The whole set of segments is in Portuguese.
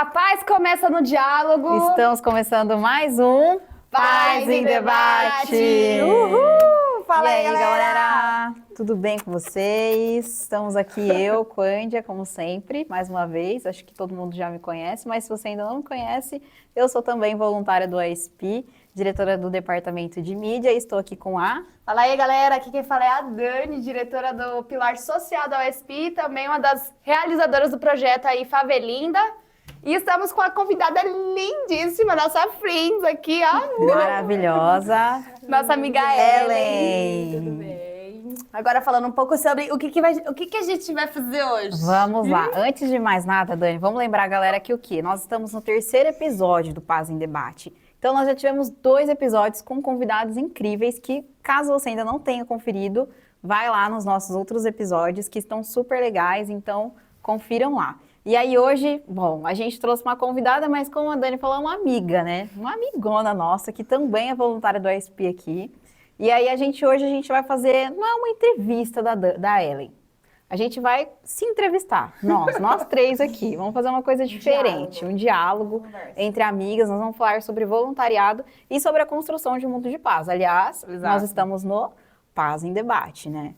A paz começa no diálogo. Estamos começando mais um Paz em Debate. Uhul! Fala e aí, galera! Tudo bem com vocês? Estamos aqui eu, Cândia, como sempre, mais uma vez. Acho que todo mundo já me conhece, mas se você ainda não me conhece, eu sou também voluntária do ASP, diretora do Departamento de Mídia, e estou aqui com a... Fala aí, galera. Aqui quem fala é a Dani, diretora do Pilar Social da USP, também uma das realizadoras do projeto aí Favelinda. E estamos com a convidada lindíssima, nossa Friends aqui, ó. Maravilhosa. Nossa amiga Ellen. Tudo bem? Agora falando um pouco sobre o que a gente vai fazer hoje. Vamos lá. Antes de mais nada, Dani, vamos lembrar a galera que o quê? Nós estamos no 3º episódio do Paz em Debate. Então, nós já tivemos 2 episódios com convidados incríveis que, caso você ainda não tenha conferido, vai lá nos nossos outros episódios que estão super legais, então confiram lá. E aí hoje, bom, a gente trouxe uma convidada, mas como a Dani falou, uma amiga, né? Uma amigona nossa, que também é voluntária do ASP aqui. E aí hoje a gente vai fazer, não é uma entrevista da Ellen, a gente vai se entrevistar, nós 3 aqui, vamos fazer uma coisa diferente, um diálogo entre amigas, nós vamos falar sobre voluntariado e sobre a construção de um mundo de paz. Aliás, nós estamos no Paz em Debate, né?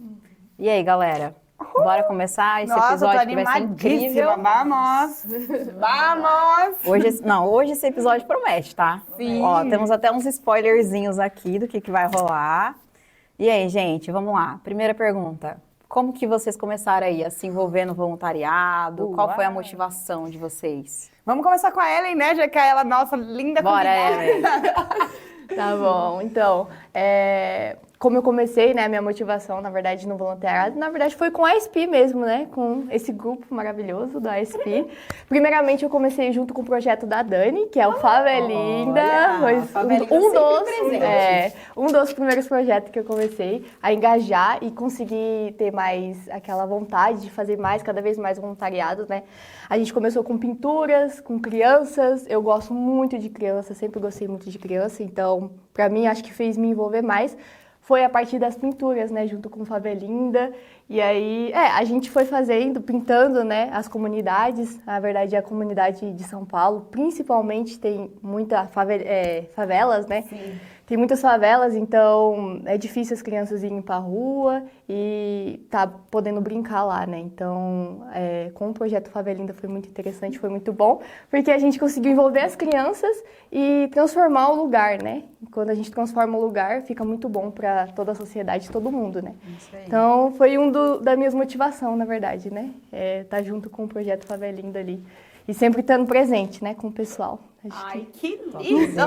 E aí, galera? Bora começar esse episódio que vai ser incrível. Vamos! Vamos! Hoje esse episódio promete, tá? Sim. Ó, temos até uns spoilerzinhos aqui do que vai rolar. E aí, gente, vamos lá. Primeira pergunta. Como que vocês começaram aí a se envolver no voluntariado? Qual foi a motivação de vocês? Vamos começar com a Ellen, né? Já que ela, nossa, linda Bora, Ellen. Tá bom, então, como eu comecei, né, minha motivação, na verdade, no voluntariado, na verdade, foi com a ASP mesmo, né, com esse grupo maravilhoso da ASP. Primeiramente, eu comecei junto com o projeto da Dani, que é o Favelinda, um dos primeiros projetos que eu comecei a engajar e conseguir ter mais aquela vontade de fazer mais, cada vez mais voluntariado, né. A gente começou com pinturas, com crianças, eu gosto muito de criança, sempre gostei muito de criança, então, pra mim, acho que fez me envolver mais. Foi a partir das pinturas, né, junto com Favelinda, e aí, a gente foi pintando, né, as comunidades, na verdade, a comunidade de São Paulo, principalmente, tem muitas favelas, né, Sim. Tem muitas favelas, então é difícil as crianças irem pra rua e tá podendo brincar lá, né, então, com o projeto Favelinda foi muito interessante, foi muito bom, porque a gente conseguiu envolver as crianças e transformar o lugar, né, quando a gente transforma o lugar, fica muito bom para toda a sociedade, todo mundo, né. Então, foi da minhas motivação, na verdade, né, tá junto com o projeto Favelinda ali. E sempre estando presente, né, com o pessoal. Ai, que lindo!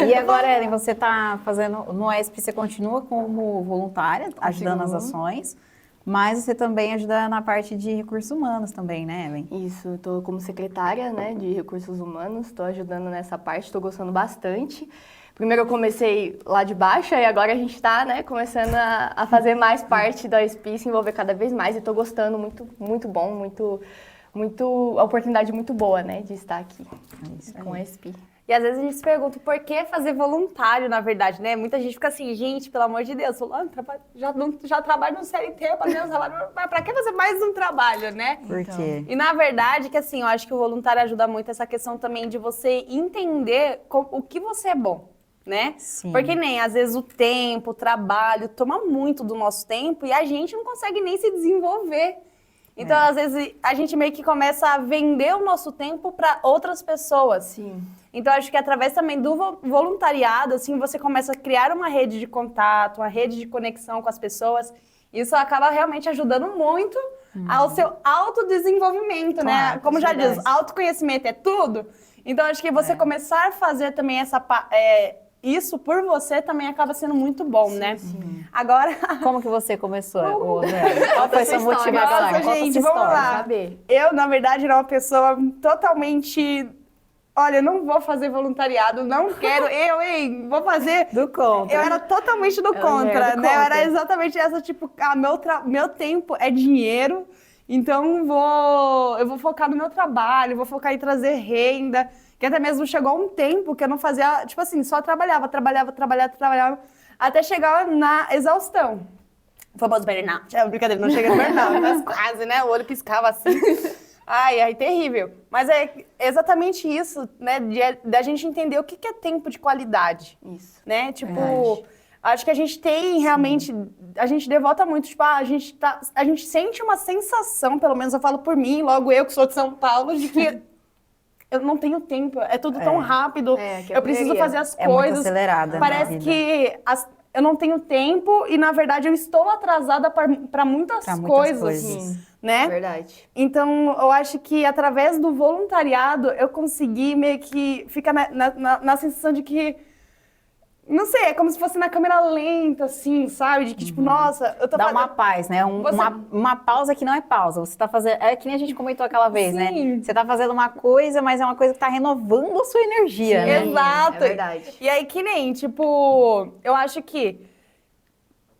E agora, Ellen, você tá fazendo, no ASP você continua como voluntária, ajudando as ações, mas você também ajuda na parte de recursos humanos também, né, Ellen? Isso, eu tô como secretária, né, de recursos humanos, estou ajudando nessa parte, estou gostando bastante. Primeiro eu comecei lá de baixo e agora a gente está, né, começando a fazer mais parte da ASP, se envolver cada vez mais e estou gostando, muito bom, a oportunidade muito boa, né, de estar aqui com a ASP. E às vezes a gente se pergunta por que fazer voluntário, na verdade, né? Muita gente fica assim, gente, pelo amor de Deus, já trabalho no CLT, mas pra que fazer mais um trabalho, né? Por quê? E na verdade, que assim, eu acho que o voluntário ajuda muito essa questão também de você entender o que você é bom, né? Sim. Porque nem, às vezes, o tempo, o trabalho, toma muito do nosso tempo e a gente não consegue nem se desenvolver. Então, às vezes, a gente meio que começa a vender o nosso tempo para outras pessoas. Sim. Então, acho que através também do voluntariado, assim, você começa a criar uma rede de contato, uma rede de conexão com as pessoas. Isso acaba realmente ajudando muito ao seu autodesenvolvimento, Claro, né? Como já verdade. diz, autoconhecimento é tudo. Então, acho que você começar a fazer também isso por você também acaba sendo muito bom, né? Sim. Agora, como que você começou? Qual foi a sua motivação? Nossa, gente, vamos lá. Eu, na verdade, era uma pessoa totalmente... Olha, eu não vou fazer voluntariado, não quero. Vou fazer... Do contra. Eu era totalmente do contra, né? Eu era exatamente essa, tipo, meu tempo é dinheiro, então eu vou focar no meu trabalho, vou focar em trazer renda. Que até mesmo chegou um tempo que eu não fazia, tipo assim, só trabalhava, até chegar na exaustão. O famoso burnout. Brincadeira, não chega no burnout, mas quase, né? O olho piscava assim. Ai, terrível. Mas é exatamente isso, né? Da gente entender o que é tempo de qualidade. Isso. Né? Tipo, Verdade. acho que a gente tem realmente... A gente devota muito, tipo, a gente sente uma sensação, pelo menos eu falo por mim, logo eu que sou de São Paulo, de que eu não tenho tempo. É tudo tão rápido. que é eu preciso correria. fazer as É muito coisas. acelerada a Parece vida. que eu não tenho tempo e, na verdade, eu estou atrasada para muitas Pra muitas coisas. coisas. Né? Verdade. Então, eu acho que através do voluntariado eu consegui meio que ficar na sensação de que, não sei, é como se fosse na câmera lenta, assim, sabe? De que, tipo, nossa, eu tô Dá uma fazendo... paz, né? Uma pausa que não é pausa. Você tá fazendo. É que nem a gente comentou aquela vez, né? Sim. Você tá fazendo uma coisa, mas é uma coisa que tá renovando a sua energia, né? Exato. É verdade. E aí, que nem, tipo, eu acho que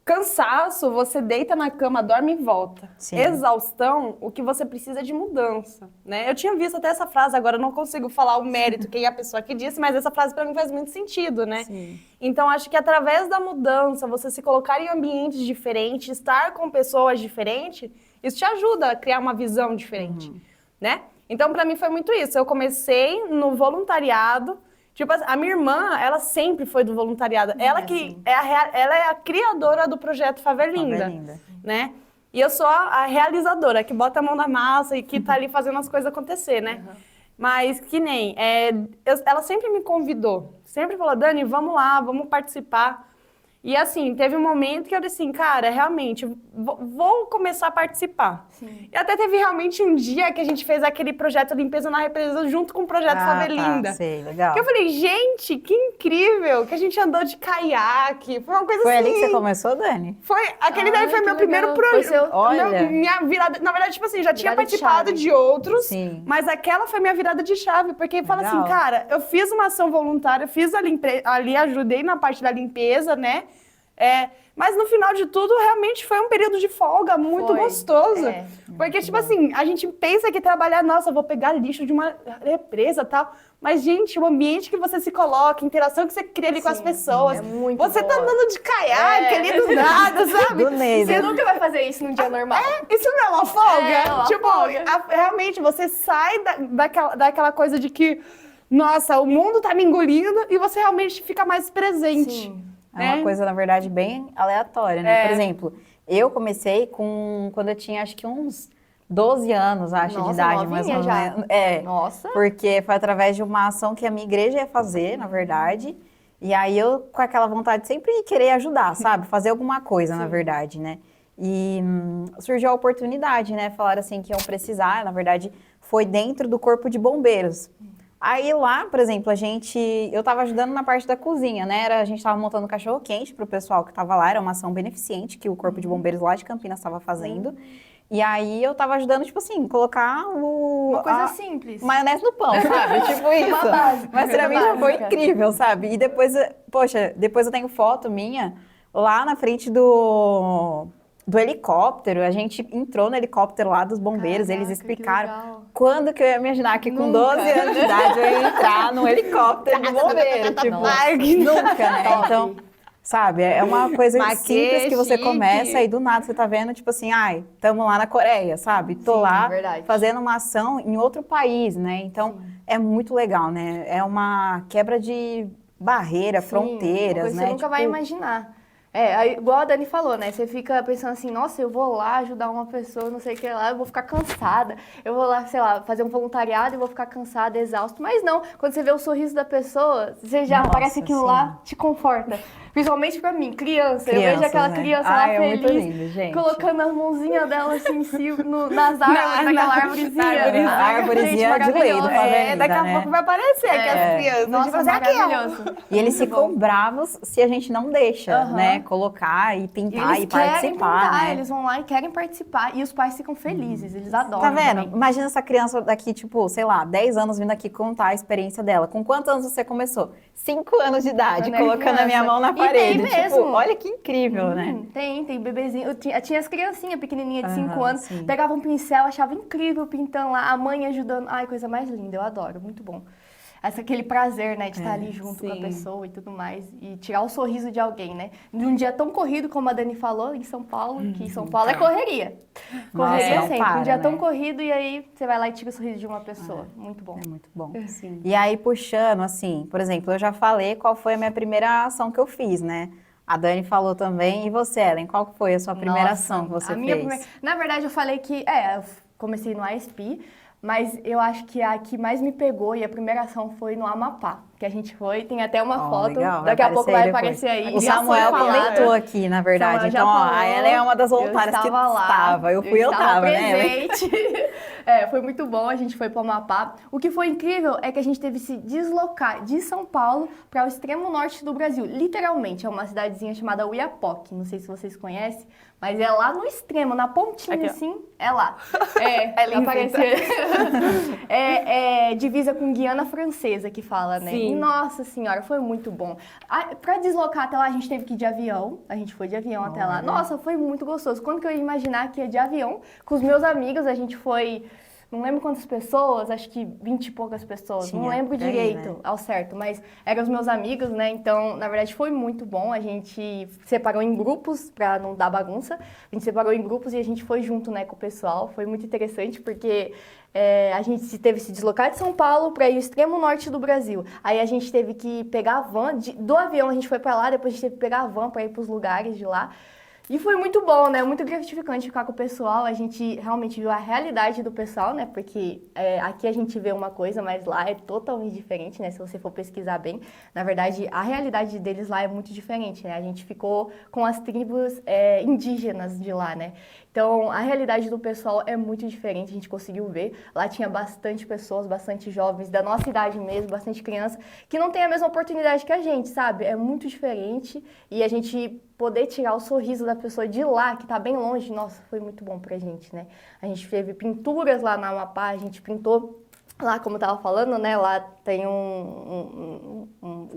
cansaço, você deita na cama, dorme e volta. Sim. Exaustão, o que você precisa é de mudança, né? Eu tinha visto até essa frase, agora eu não consigo falar o mérito, quem é a pessoa que disse, mas essa frase pra mim faz muito sentido, né? Sim. Então, acho que através da mudança, você se colocar em ambientes diferentes, estar com pessoas diferentes, isso te ajuda a criar uma visão diferente, né? Então, pra mim foi muito isso. Eu comecei no voluntariado. Tipo, a minha irmã, ela sempre foi do voluntariado. Ela que ela é a criadora do projeto Favelinda, Favelinda. né? E eu sou a realizadora, que bota a mão na massa e que tá ali fazendo as coisas acontecer, né? Mas que nem, ela sempre me convidou. Sempre falou, Dani, vamos lá, vamos participar. E assim, teve um momento que eu disse assim, cara, realmente, vou começar a participar. Sim. E até teve realmente um dia que a gente fez aquele projeto Limpeza na Represa junto com o projeto Favelinda. Tá, sei, legal. Que eu falei, gente, que incrível, que a gente andou de caiaque, foi uma coisa Foi assim... ali que você começou, Dani? Foi, aquele daí Ai, foi que meu primeiro legal. Foi projeto. seu- Olha. Minha virada, na verdade, tipo assim, já tinha Virada de participado chave. de outros, Sim. mas aquela foi minha virada de chave, porque fala assim, Legal. cara, eu fiz uma ação voluntária, fiz ali, ajudei na parte da limpeza, né? Mas no final de tudo, realmente foi um período de folga muito Foi, gostoso. é. Porque, tipo assim, a gente pensa que trabalhar, nossa, eu vou pegar lixo de uma represa e tal. Mas, gente, o ambiente que você se coloca, a interação que você cria ali com as pessoas. é muito Você tá boa. andando de caiaque ali do nada, sabe? Do Neiva. Você nunca vai fazer isso num dia normal. Isso não é uma folga? É uma Tipo, folga. realmente, você sai daquela coisa de que, nossa, o mundo tá me engolindo e você realmente fica mais presente. Sim. É uma coisa, na verdade, bem aleatória, né? Por exemplo, eu comecei quando eu tinha, acho que uns 12 anos, acho, de Nossa, idade, mais ou novinha já. menos. Nossa. Porque foi através de uma ação que a minha igreja ia fazer, na verdade. E aí eu, com aquela vontade de sempre querer ajudar, sabe? Fazer alguma coisa, na verdade, né? E surgiu a oportunidade, né? Falaram assim que iam precisar, na verdade, foi dentro do Corpo de Bombeiros. Aí lá, por exemplo, eu tava ajudando na parte da cozinha, né? A gente tava montando cachorro quente pro pessoal que tava lá, era uma ação beneficente que o Corpo de Bombeiros lá de Campinas estava fazendo. E aí eu tava ajudando, tipo assim, colocar Uma coisa simples. maionese no pão, sabe? Tipo isso. básica, Mas pra coisa mim já foi básica. incrível, sabe? E depois, poxa, depois eu tenho foto minha lá na frente do helicóptero. A gente entrou no helicóptero lá dos bombeiros, Caraca, eles que explicaram. legal. Quando que eu ia imaginar que com Nunca. 12 anos de idade eu ia entrar num helicóptero de bombeiro? Tipo, nunca, né? Top. Então, sabe, é uma coisa Mas que simples que você chique. começa e do nada você tá vendo, tipo assim, ai, tamo lá na Coreia, sabe? Tô Sim, lá verdade. fazendo uma ação em outro país, né? Então, é muito legal, né? É uma quebra de barreira, Sim, fronteiras, uma coisa que né? você nunca vai Tipo, imaginar. Aí, igual a Dani falou, né? Você fica pensando assim, nossa, eu vou lá ajudar uma pessoa, não sei o que lá, eu vou ficar cansada. Eu vou lá, sei lá, fazer um voluntariado e vou ficar cansada, exausto. Mas não, quando você vê o sorriso da pessoa, você já Nossa, parece aquilo sim. lá te conforta. Principalmente pra mim, criança. Eu Crianças, vejo aquela né? criança Ai, lá é muito feliz, lindo, gente. colocando as mãozinhas dela assim em cima, nas árvores, naquela árvorezinha. A arvorezinha Gente, de lei do maravilhoso. Favelinda, Daqui a né? pouco vai aparecer aquelas crianças. Nossa, tipo assim, aqui, ó. maravilhoso. E eles ficam bravos se a gente não deixa, Aham. né? Colocar e pintar Eles e querem participar, pintar, né? eles vão lá e querem participar. E os pais ficam felizes, eles adoram. Tá vendo? também. Imagina essa criança daqui, tipo, sei lá, 10 anos vindo aqui contar a experiência dela. Com quantos anos você começou? 5 anos de idade, Quando é colocando a minha criança. mão na E tem parede. mesmo. Tipo, olha que incrível, né? Tem bebezinho. Eu tinha as criancinhas pequenininhas de 5 Aham, anos, sim. pegavam um pincel, achava incrível pintando lá, a mãe ajudando. Ai, coisa mais linda, eu adoro, muito bom. aquele prazer, né, de estar ali junto com a pessoa e tudo mais, e tirar o sorriso de alguém, né? Num dia tão corrido, como a Dani falou, em São Paulo, que em São Paulo é correria. Correria Nossa, não sempre. para, Um dia né? tão corrido e aí você vai lá e tira o sorriso de uma pessoa. Muito bom. É muito bom. Sim. E aí, puxando, assim, por exemplo, eu já falei qual foi a minha primeira ação que eu fiz, né? A Dani falou também. E você, Ellen, qual que foi a sua primeira Nossa, ação que você a minha fez? Na verdade, eu falei que, eu comecei no ASP, mas eu acho que a que mais me pegou e a primeira ação foi no Amapá, que a gente foi, tem até uma Ó, foto, legal, daqui a pouco vai depois. aparecer aí. O já Samuel foi falado. comentou aqui, na verdade. Samuel já Então, ó, falou, a Ellen é uma das voluntárias que estava lá, estava. Eu fui, eu estava tava, né, Ellen? presente. Foi muito bom, a gente foi para o Amapá. O que foi incrível é que a gente teve que se deslocar de São Paulo para o extremo norte do Brasil. Literalmente, é uma cidadezinha chamada Oiapoque, não sei se vocês conhecem, mas é lá no extremo, na pontinha Aqui, ó. assim, é lá. Ela aparece... é divisa com Guiana Francesa que fala, né? Sim. Nossa senhora, foi muito bom. Pra deslocar até lá, a gente teve que ir de avião. A gente foi de avião até lá. Nossa, foi muito gostoso. Quando que eu ia imaginar que ia de avião com os meus amigos? A gente foi... Não lembro quantas pessoas, acho que 20 e poucas pessoas. Não lembro por aí, direito né? ao certo, mas eram os meus amigos, né? Então, na verdade, foi muito bom. A gente separou em grupos pra não dar bagunça. A gente separou em grupos e a gente foi junto, né, com o pessoal. Foi muito interessante porque a gente teve que se deslocar de São Paulo para ir ao extremo norte do Brasil. Aí a gente teve que pegar a van, do avião a gente foi para lá, depois a gente teve que pegar a van para ir para os lugares de lá. E foi muito bom, né? Muito gratificante ficar com o pessoal. A gente realmente viu a realidade do pessoal, né? Porque aqui a gente vê uma coisa, mas lá é totalmente diferente, né? Se você for pesquisar bem. Na verdade, a realidade deles lá é muito diferente, né? A gente ficou com as tribos indígenas de lá, né? Então, a realidade do pessoal é muito diferente, a gente conseguiu ver. Lá tinha bastante pessoas, bastante jovens, da nossa idade mesmo, bastante criança, que não tem a mesma oportunidade que a gente, sabe? É muito diferente e a gente poder tirar o sorriso da pessoa de lá, que tá bem longe, nossa, foi muito bom pra gente, né? A gente teve pinturas lá na Amapá, a gente pintou lá, como eu tava falando, né, lá tem o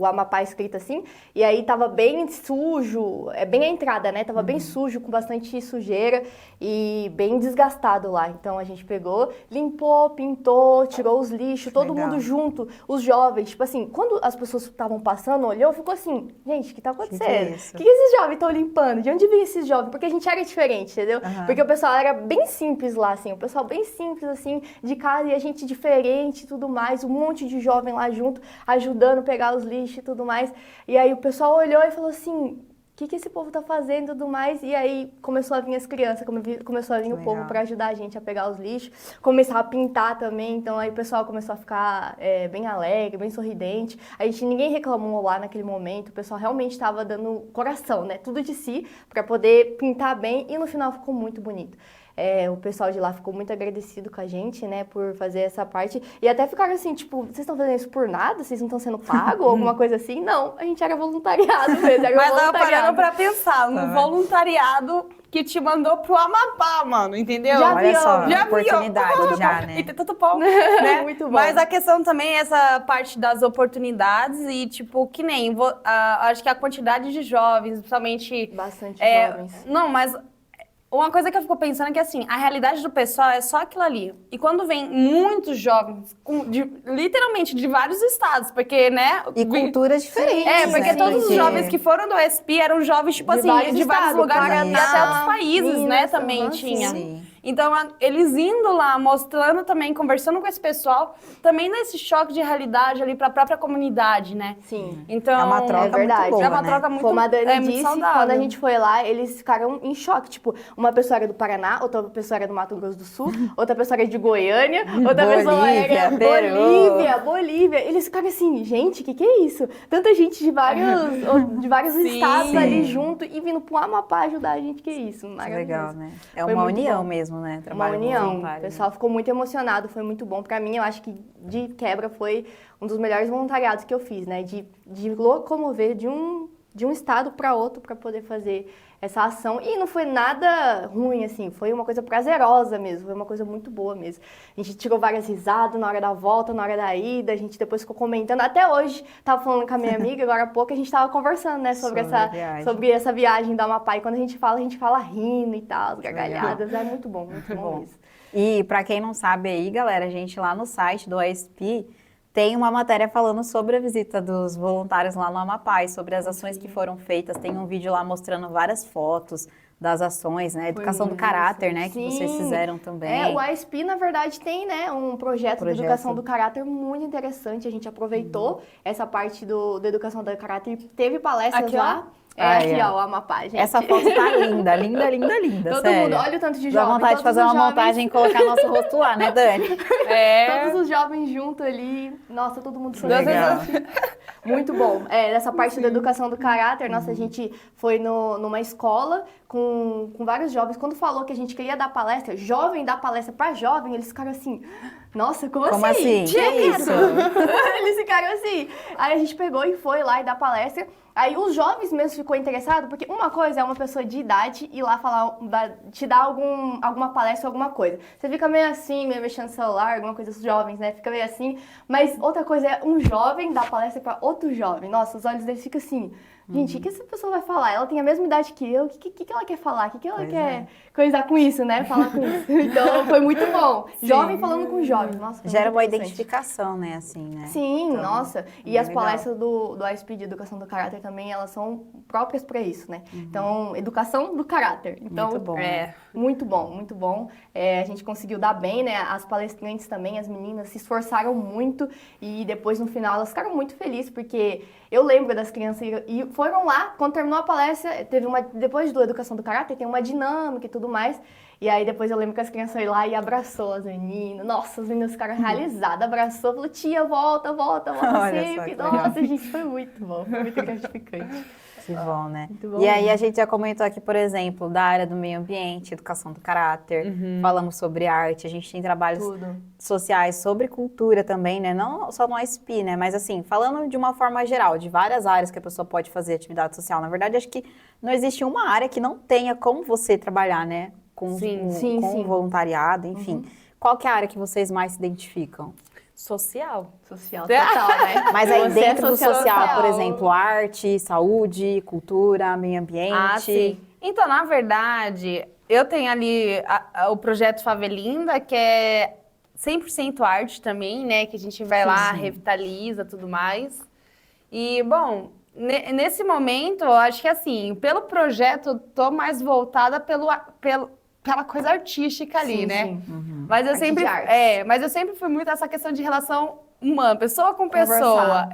Amapá escrito assim, e aí tava bem sujo, bem a entrada, né, tava bem sujo, com bastante sujeira e bem desgastado lá. Então a gente pegou, limpou, pintou, tirou os lixos, todo Legal. mundo junto, os jovens, tipo assim, quando as pessoas estavam passando, olhou, ficou assim, gente, o que tá acontecendo? é isso? O que esses jovens estão limpando? De onde vem esses jovens? Porque a gente era diferente, entendeu? Porque o pessoal era bem simples lá, assim, o pessoal bem simples, assim, de casa, e a gente diferente e tudo mais, um monte de jovem lá junto, ajudando a pegar os lixos e tudo mais. E aí o pessoal olhou e falou assim, o que esse povo tá fazendo e tudo mais? E aí começou a vir as crianças, começou a vir o povo para ajudar a gente a pegar os lixos, começar a pintar também, então aí o pessoal começou a ficar bem alegre, bem sorridente. Ninguém reclamou lá naquele momento, o pessoal realmente estava dando coração, né? Tudo de si para poder pintar bem e no final ficou muito bonito. O pessoal de lá ficou muito agradecido com a gente, né, por fazer essa parte. E até ficaram assim, tipo, vocês estão fazendo isso por nada? Vocês não estão sendo pagos ou alguma coisa assim? Não, a gente era voluntariado mesmo. Mas tava parando pra pensar no voluntariado que te mandou pro Amapá, mano, entendeu? Já Olha só, Já oportunidade já, né? E tem tanto pão, né? Muito bom. Mas a questão também é essa parte das oportunidades e, tipo, que nem... acho que a quantidade de jovens, principalmente... Bastante jovens. Não, mas... Uma coisa que eu fico pensando é que, assim, a realidade do pessoal é só aquilo ali. E quando vem muitos jovens, literalmente de vários estados, porque, né... E culturas diferentes, porque né? todos os jovens que foram do ESP eram jovens, tipo assim, de vários estados, lugares, Paraná, e até outros países, né, Minas, também aham, tinha. sim. Então, eles indo lá, mostrando também, conversando com esse pessoal, também nesse choque de realidade ali pra própria comunidade, né? Sim. Então, É uma troca verdade. muito boa, é uma né? troca muito, Como a Dani muito disse, saudável. quando a gente foi lá, eles ficaram em choque. Tipo, uma pessoa era do Paraná, outra pessoa era do Mato Grosso do Sul, outra pessoa era de Goiânia, outra pessoa era Peru. Bolívia. Eles ficaram assim, gente, o que é isso? Tanta gente de vários estados ali junto e vindo pro Amapá ajudar a gente, que é isso? Que Maravilhoso. legal, né? É Foi uma muito união bom. mesmo, né? Uma Trabalho união. O voluntário, pessoal ficou muito emocionado, foi muito bom. Pra mim, eu acho que de quebra foi um dos melhores voluntariados que eu fiz, né? De locomover de um estado para outro para poder fazer essa ação. E não foi nada ruim, assim, foi uma coisa prazerosa mesmo, foi uma coisa muito boa mesmo. A gente tirou várias risadas na hora da volta, na hora da ida, a gente depois ficou comentando. Até hoje, tava falando com a minha amiga, agora há pouco a gente tava conversando, né, sobre essa viagem da Amapá. E quando a gente fala rindo e tal, as gargalhadas. É muito bom mesmo. E pra quem não sabe aí, galera, a gente lá no site do ASP Tem uma matéria falando sobre a visita dos voluntários lá no Amapá e sobre as ações que foram feitas. Tem um vídeo lá mostrando várias fotos das ações, né? Educação do caráter, né? Que vocês fizeram também. O ASP, na verdade, tem, né, um projeto de educação do caráter muito interessante. A gente aproveitou essa parte da educação do caráter e teve palestras Aqui, lá. Aí, aqui, ó, o Amapá, gente. Essa foto tá linda, linda, linda, linda, Todo sério. mundo, olha o tanto de Dá jovens. vontade de fazer uma montagem e colocar nosso rosto lá, né, Dani? Todos os jovens juntos ali. Nossa, todo mundo sorrindo. Legal. Muito bom. Essa parte da educação do caráter, nossa, a gente foi numa escola com vários jovens. Quando falou que a gente queria dar palestra, jovem dar palestra pra jovem, eles ficaram assim, nossa, como assim? Que isso? Eles ficaram assim. Aí a gente pegou e foi lá e dar palestra. Aí os jovens mesmo ficou interessado, porque uma coisa é uma pessoa de idade ir lá falar, te dar alguma palestra, alguma coisa. Você fica meio assim, meio mexendo no celular, alguma coisa dos jovens, né? Fica meio assim. Mas outra coisa é um jovem dar palestra para outro jovem. Nossa, os olhos deles ficam assim. Gente, o que essa pessoa vai falar? Ela tem a mesma idade que eu, o que ela quer falar? O que ela quer coisar com isso, né? Falar com isso. Então, foi muito bom. Sim. Jovem falando com jovem. Nossa, Gera uma interessante. identificação, né, assim, né? Sim, Então, nossa. E bem as legal. palestras do ASP de Educação do Caráter também, elas são próprias para isso, né? Então, educação do caráter. Então, Muito bom. muito bom, muito bom. A gente conseguiu dar bem, né? As palestrantes também, as meninas se esforçaram muito e depois, no final, elas ficaram muito felizes, porque eu lembro das crianças e foram lá, quando terminou a palestra, depois do Educação do Caráter, tem uma dinâmica e tudo mais. E aí depois eu lembro que as crianças foram lá e abraçou as meninas. Nossa, as meninas ficaram realizadas. Abraçou, falou, tia, volta Olha só, sempre. que legal. Nossa, gente, foi muito bom. Foi muito gratificante. Que bom, né? Muito bom E aí mesmo. a gente já comentou aqui, por exemplo, da área do meio ambiente, educação do caráter, falamos sobre arte, a gente tem trabalhos Tudo. sociais sobre cultura também, né? Não só no ASP, né? Mas assim, falando de uma forma geral, de várias áreas que a pessoa pode fazer atividade social. Na verdade, acho que não existe uma área que não tenha como você trabalhar, né? Com Sim. voluntariado, enfim. Qual que é a área que vocês mais se identificam? Social. Social total, né? Mas aí Você é dentro do social, social. por exemplo, arte, saúde, cultura, meio ambiente. Ah, sim. Então, na verdade, eu tenho ali o projeto Favelinda, que é 100% arte também, né? Que a gente vai lá, revitaliza, tudo mais. E, bom, nesse momento, eu acho que assim, pelo projeto, eu tô mais voltada pela coisa artística ali, Sim, né? sim. Mas eu Arte sempre, de artes. mas eu sempre fui muito essa questão de relação humana, pessoa com Conversar. pessoa.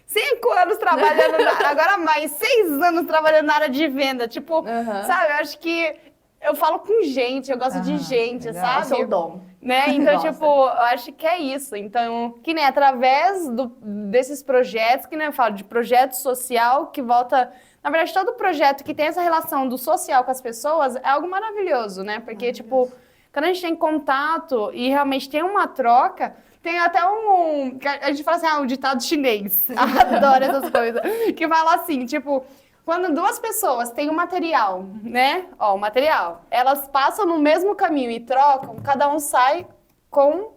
5 anos trabalhando, agora mais 6 anos trabalhando na área de venda. Tipo, sabe, eu acho que eu falo com gente, eu gosto de gente, legal. sabe? É o seu dom. Né? Então, Nossa. tipo, eu acho que é isso. Então, que nem através desses projetos, que nem eu falo de projeto social, que volta... Na verdade, todo projeto que tem essa relação do social com as pessoas é algo maravilhoso, né? Porque, tipo, quando a gente tem contato e realmente tem uma troca, tem até a gente fala assim, um ditado chinês. Adoro essas coisas. Que fala assim, tipo... Quando duas pessoas têm um material, né? O material, elas passam no mesmo caminho e trocam, cada um sai com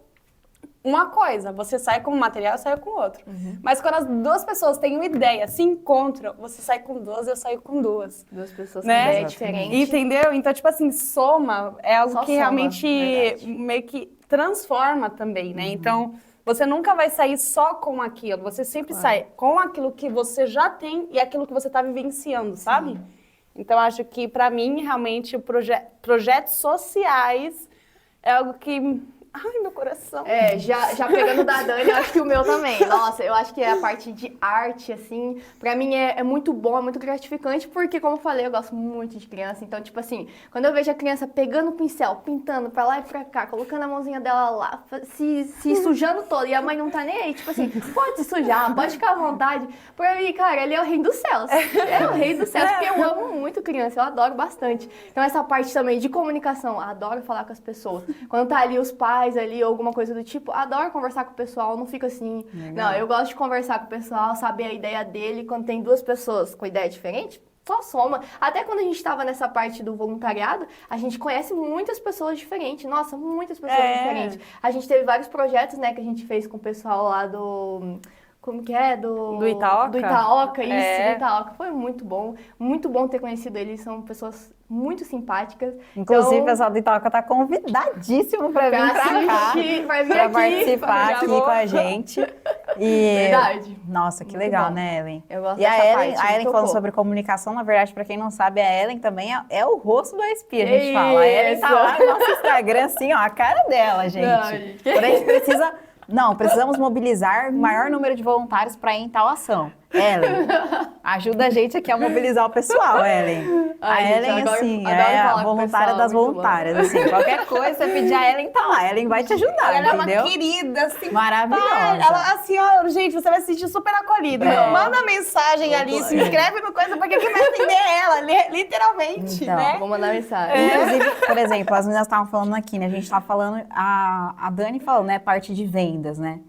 uma coisa. Você sai com um material, eu saio com outro. Mas quando as duas pessoas têm uma ideia, se encontram, você sai com duas, eu saio com duas. Duas pessoas Né? com ideia diferente. Entendeu? Então, tipo assim, soma é algo Só que soma, realmente verdade. meio que transforma também, né? Então, você nunca vai sair só com aquilo, você sempre sai com aquilo que você já tem e aquilo que você está vivenciando, sabe? Então, acho que para mim, realmente, projetos sociais é algo que... Ai, meu coração. Já pegando da Dani, eu acho que o meu também. Nossa, eu acho que a parte de arte, assim, pra mim é muito bom, é muito gratificante, porque, como eu falei, eu gosto muito de criança. Então, tipo assim, quando eu vejo a criança pegando o pincel, pintando pra lá e pra cá, colocando a mãozinha dela lá, se sujando toda, e a mãe não tá nem aí, tipo assim, pode se sujar, pode ficar à vontade. Pra mim, cara, ele é o rei dos céus. É o rei dos céus, porque eu amo muito criança, eu adoro bastante. Então, essa parte também de comunicação, adoro falar com as pessoas. Quando tá ali os pais, ali, ou alguma coisa do tipo, adoro conversar com o pessoal, não fica assim. Legal. Não, eu gosto de conversar com o pessoal, saber a ideia dele. Quando tem duas pessoas com ideia diferente, só soma. Até quando a gente estava nessa parte do voluntariado, a gente conhece muitas pessoas diferentes. Nossa, muitas pessoas diferentes. A gente teve vários projetos, né, que a gente fez com o pessoal lá do... Como que é? Do Itaoca? Do Itaoca, isso, do Itaoca. Foi muito bom ter conhecido eles, são pessoas muito simpáticas. Inclusive, Então, o pessoal do Itaoca tá convidadíssimo para vir pra para cá, assistir, pra vir para aqui, participar já aqui vou. com a gente. Verdade. Nossa, que Muito legal, bom. né, Ellen? Eu gosto E a dessa Ellen, parte, a Ellen me falando tocou. sobre comunicação, na verdade, pra quem não sabe, a Ellen também é o rosto do ASP, a gente fala. A Ellen tá Isso. lá no nosso Instagram, assim, ó, a cara dela, gente. Ai. Porém, a gente precisa... Não, precisamos mobilizar o maior número de voluntários para ir em tal ação. Ellen, ajuda a gente aqui a mobilizar o pessoal, Ellen. Ai, A gente, Ellen, adoro- assim, adoro é a falar com o voluntária pessoal, das muito bom. voluntárias, assim. Qualquer coisa, você pedir a Ellen, tá lá. A Ellen vai te ajudar, Ela é entendeu? uma querida, assim. Maravilhosa. Ela, assim, ó, gente, você vai se sentir super acolhida. É. Manda mensagem ali, se inscreve no coisa, porque quem vai atender é ela, literalmente, Então. né? Vou mandar mensagem. Inclusive, por exemplo, as meninas estavam falando aqui, né? A gente tava falando, a Dani falou, né? Parte de vendas, né?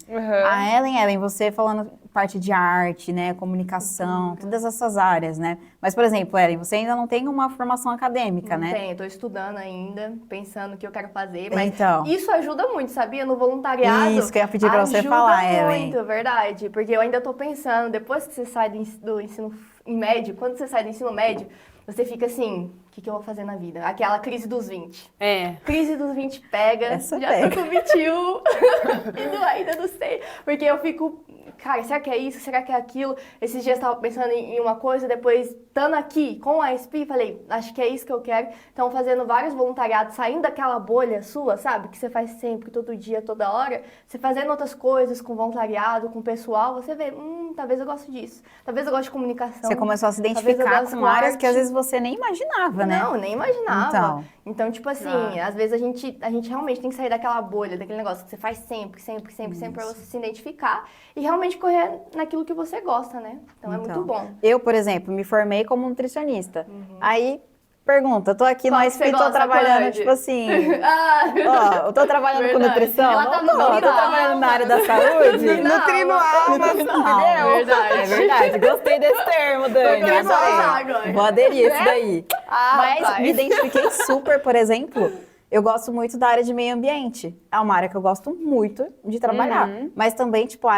A Ellen, você falando parte de arte, né? Comunicação, todas essas áreas, né? Mas, por exemplo, Ellen, você ainda não tem uma formação acadêmica, Não né? tenho, tô estudando ainda, pensando o que eu quero fazer, mas Então. isso ajuda muito, sabia? No voluntariado. Isso que eu ia pedir pra você falar, ajuda Ellen. muito, verdade, porque eu ainda tô pensando, depois que você sai do ensino médio, quando você sai do ensino médio, você fica assim, o que eu vou fazer na vida? Aquela crise dos 20. É. Crise dos 20 pega, Essa já pega. tô com 21 ainda não sei, porque eu fico, cara, será que é isso? Será que é aquilo? Esses dias eu tava pensando em uma coisa, depois, estando aqui com a SP, falei, acho que é isso que eu quero. Então, fazendo vários voluntariados, saindo daquela bolha sua, sabe? Que você faz sempre, todo dia, toda hora. Você fazendo outras coisas com voluntariado, com o pessoal, você vê, talvez eu goste disso. Talvez eu goste de comunicação. Você começou a se talvez eu identificar goste com áreas arte. que às vezes você nem imaginava, né? Não, nem imaginava. Então, tipo assim, Ah. às vezes a gente realmente tem que sair daquela bolha, daquele negócio que você faz sempre pra você se identificar e realmente correr naquilo que você gosta, né? Então é muito bom. Eu, por exemplo, me formei como nutricionista. Aí, pergunta, eu tô aqui Qual no que ASP, você tô gosta, trabalhando, Cláudia? tipo assim... Ah, Ó, eu tô trabalhando com Verdade. nutrição, Ela tá não tô, eu tô nutrindo trabalhando na área da alma. saúde. Nutrindo alma, entendeu? Verdade. É verdade, gostei desse termo, Dani. Vou começar a adorei. usar agora. Vou aderir esse daí. Mas rapaz. me identifiquei super, por exemplo, eu gosto muito da área de meio ambiente. É uma área que eu gosto muito de trabalhar. Mas também, tipo, a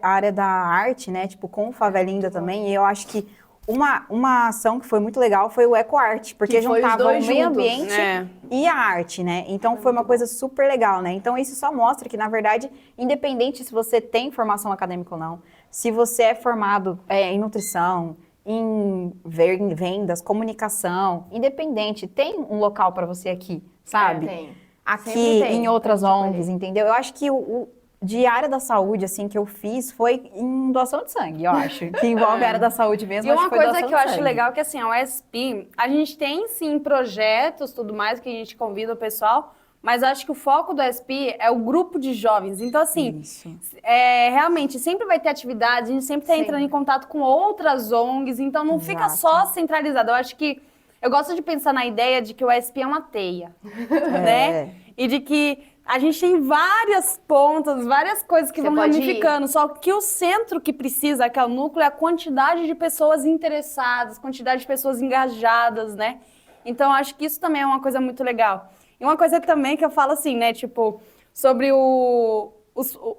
área da arte, né? Tipo, com o Favelinda também. E eu acho que uma ação que foi muito legal foi o EcoArt, porque Que foi os juntava o dois meio juntos. ambiente É. e a arte, né? Então foi uma coisa super legal, né? Então isso só mostra que, na verdade, independente se você tem formação acadêmica ou não, se você é formado em nutrição, em vendas, comunicação, independente, tem um local para você aqui, sabe? Tem. Aqui, Sempre tem, em outras pra gente ONGs, escolher. entendeu? Eu acho que o de área da saúde, assim, que eu fiz foi em doação de sangue, eu acho. Que envolve a área da saúde mesmo, E acho uma que foi coisa doação que eu de acho sangue. legal é que, assim, a USP, a gente tem, sim, projetos, tudo mais, que a gente convida o pessoal, mas eu acho que o foco do USP é o grupo de jovens. Então, assim, Isso. realmente, sempre vai ter atividade, a gente sempre está entrando em contato com outras ONGs, então não fica Exato. só centralizado. Eu acho que, eu gosto de pensar na ideia de que o USP é uma teia, É. né? E de que a gente tem várias pontas, várias coisas que Você vão pode ramificando, só que o centro que precisa, que é o núcleo, é a quantidade de pessoas interessadas, quantidade de pessoas engajadas, né? Então, eu acho que isso também é uma coisa muito legal. E uma coisa também que eu falo assim, né, tipo, sobre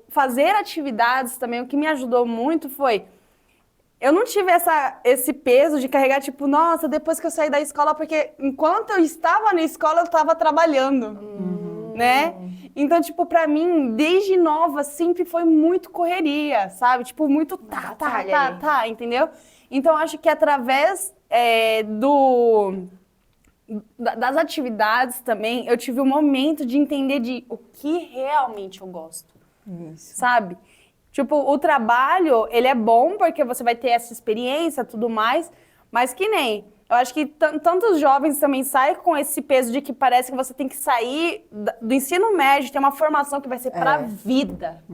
fazer atividades também, o que me ajudou muito foi... Eu não tive esse peso de carregar, tipo, nossa, depois que eu saí da escola, porque enquanto eu estava na escola, eu estava trabalhando, né? Então, tipo, pra mim, desde nova, sempre foi muito correria, sabe? Tipo, muito batalha ali. entendeu? Então, eu acho que através das atividades também, eu tive um momento de entender o que realmente eu gosto, Isso. sabe? Tipo, o trabalho, ele é bom porque você vai ter essa experiência, tudo mais, mas que nem... Eu acho que tantos jovens também saem com esse peso de que parece que você tem que sair do ensino médio, ter uma formação que vai ser pra vida,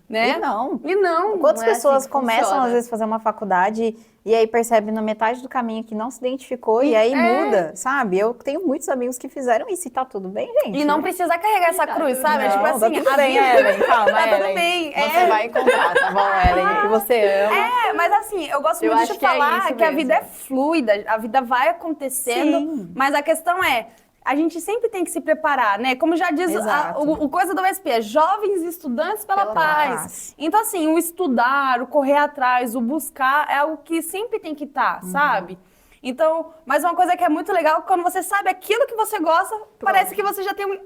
né? E não. E não. Quantas não é pessoas assim que começam, funciona. às vezes, a fazer uma faculdade e aí percebe na metade do caminho que não se identificou e aí muda, sabe? Eu tenho muitos amigos que fizeram isso e tá tudo bem, gente. E não precisa carregar essa cruz, sabe? Não, tipo tá assim, tudo a bem, vida... Ellen, calma, Tá tudo Ellen. bem. Você vai encontrar, tá bom, Ellen? O que você ama. Mas assim, eu gosto Eu muito acho de que é falar isso que a mesmo. vida é fluida, a vida vai acontecendo, Sim. mas a questão é, a gente sempre tem que se preparar, né? Como já diz Exato. o coisa do USP, é jovens estudantes pela Pela paz. paz. Então assim, o estudar, o correr atrás, o buscar é algo que sempre tem que estar, sabe? Então, mas uma coisa que é muito legal, quando você sabe aquilo que você gosta, parece que você já tem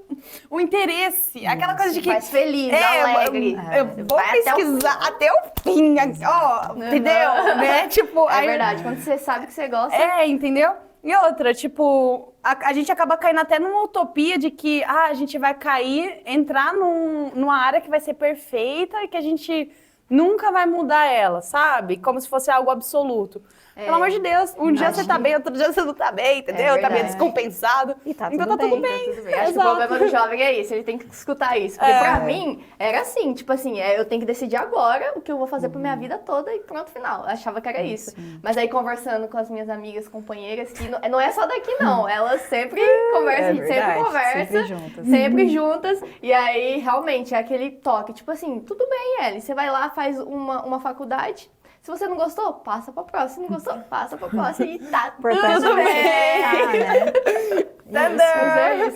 um interesse. Aquela coisa de que... Faz feliz, alegre. Eu vou Vai pesquisar até o fim, ó, entendeu? Né? Tipo, É verdade, quando você sabe que você gosta... entendeu? E outra, tipo, a gente acaba caindo até numa utopia de que a gente vai entrar numa área que vai ser perfeita e que a gente nunca vai mudar ela, sabe? Como se fosse algo absoluto. Pelo amor de Deus, um dia você tá bem, outro dia você não tá bem, entendeu? Tá meio descompensado. E tá então tudo tá tudo bem. bem. Tá tudo bem. Acho que o problema do jovem é isso, ele tem que escutar isso. Porque pra mim, era assim, tipo assim, eu tenho que decidir agora o que eu vou fazer pra minha vida toda e pronto, final. Eu achava que era isso. Mas aí conversando com as minhas amigas, companheiras, que não é só daqui não, elas sempre conversam, a gente sempre conversa. Sempre juntas. Sempre juntas. E aí, realmente, é aquele toque, tipo assim, tudo bem, Ellie, você vai lá, faz uma faculdade. Se você não gostou, passa pra próxima. Se não gostou, passa pra próxima. E tá tudo bem. Né?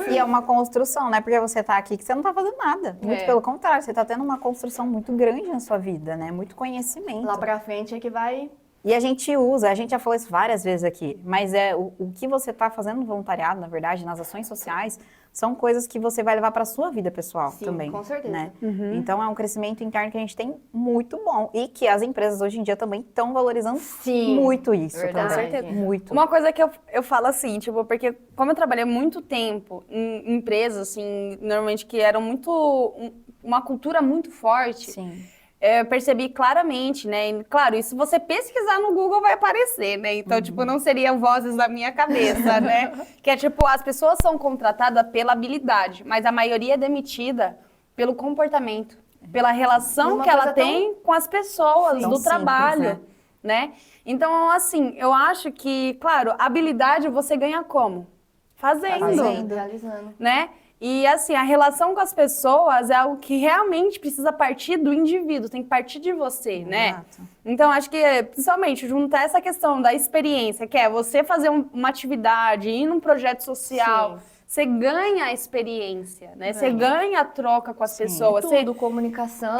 E é uma construção, né? Porque você tá aqui que você não tá fazendo nada. Muito pelo contrário, você tá tendo uma construção muito grande na sua vida, né? Muito conhecimento. Lá pra frente é que vai... E a gente usa, a gente já falou isso várias vezes aqui, mas o que você está fazendo no voluntariado, na verdade, nas ações sociais, são coisas que você vai levar para a sua vida pessoal também. Com certeza. Né? Então é um crescimento interno que a gente tem muito bom e que as empresas hoje em dia também estão valorizando muito isso. Verdade. Também. Com certeza. Muito. Uma coisa que eu falo assim, tipo, porque como eu trabalhei muito tempo em empresas, assim, normalmente que eram uma cultura muito forte. Sim. Eu percebi claramente, né? E, claro, isso você pesquisar no Google vai aparecer, né? Então, tipo, não seriam vozes da minha cabeça, né? Que é tipo, as pessoas são contratadas pela habilidade, mas a maioria é demitida pelo comportamento, pela relação que ela tem com as pessoas do trabalho, né? Então, assim, eu acho que, claro, habilidade você ganha como? Fazendo. Realizando. Né? E assim, a relação com as pessoas é algo que realmente precisa partir do indivíduo, tem que partir de você, né? Então, acho que, principalmente, juntar essa questão da experiência, que é você fazer uma atividade, ir num projeto social, você ganha a experiência, né? Você ganha a troca com as pessoas. Tudo, comunicação.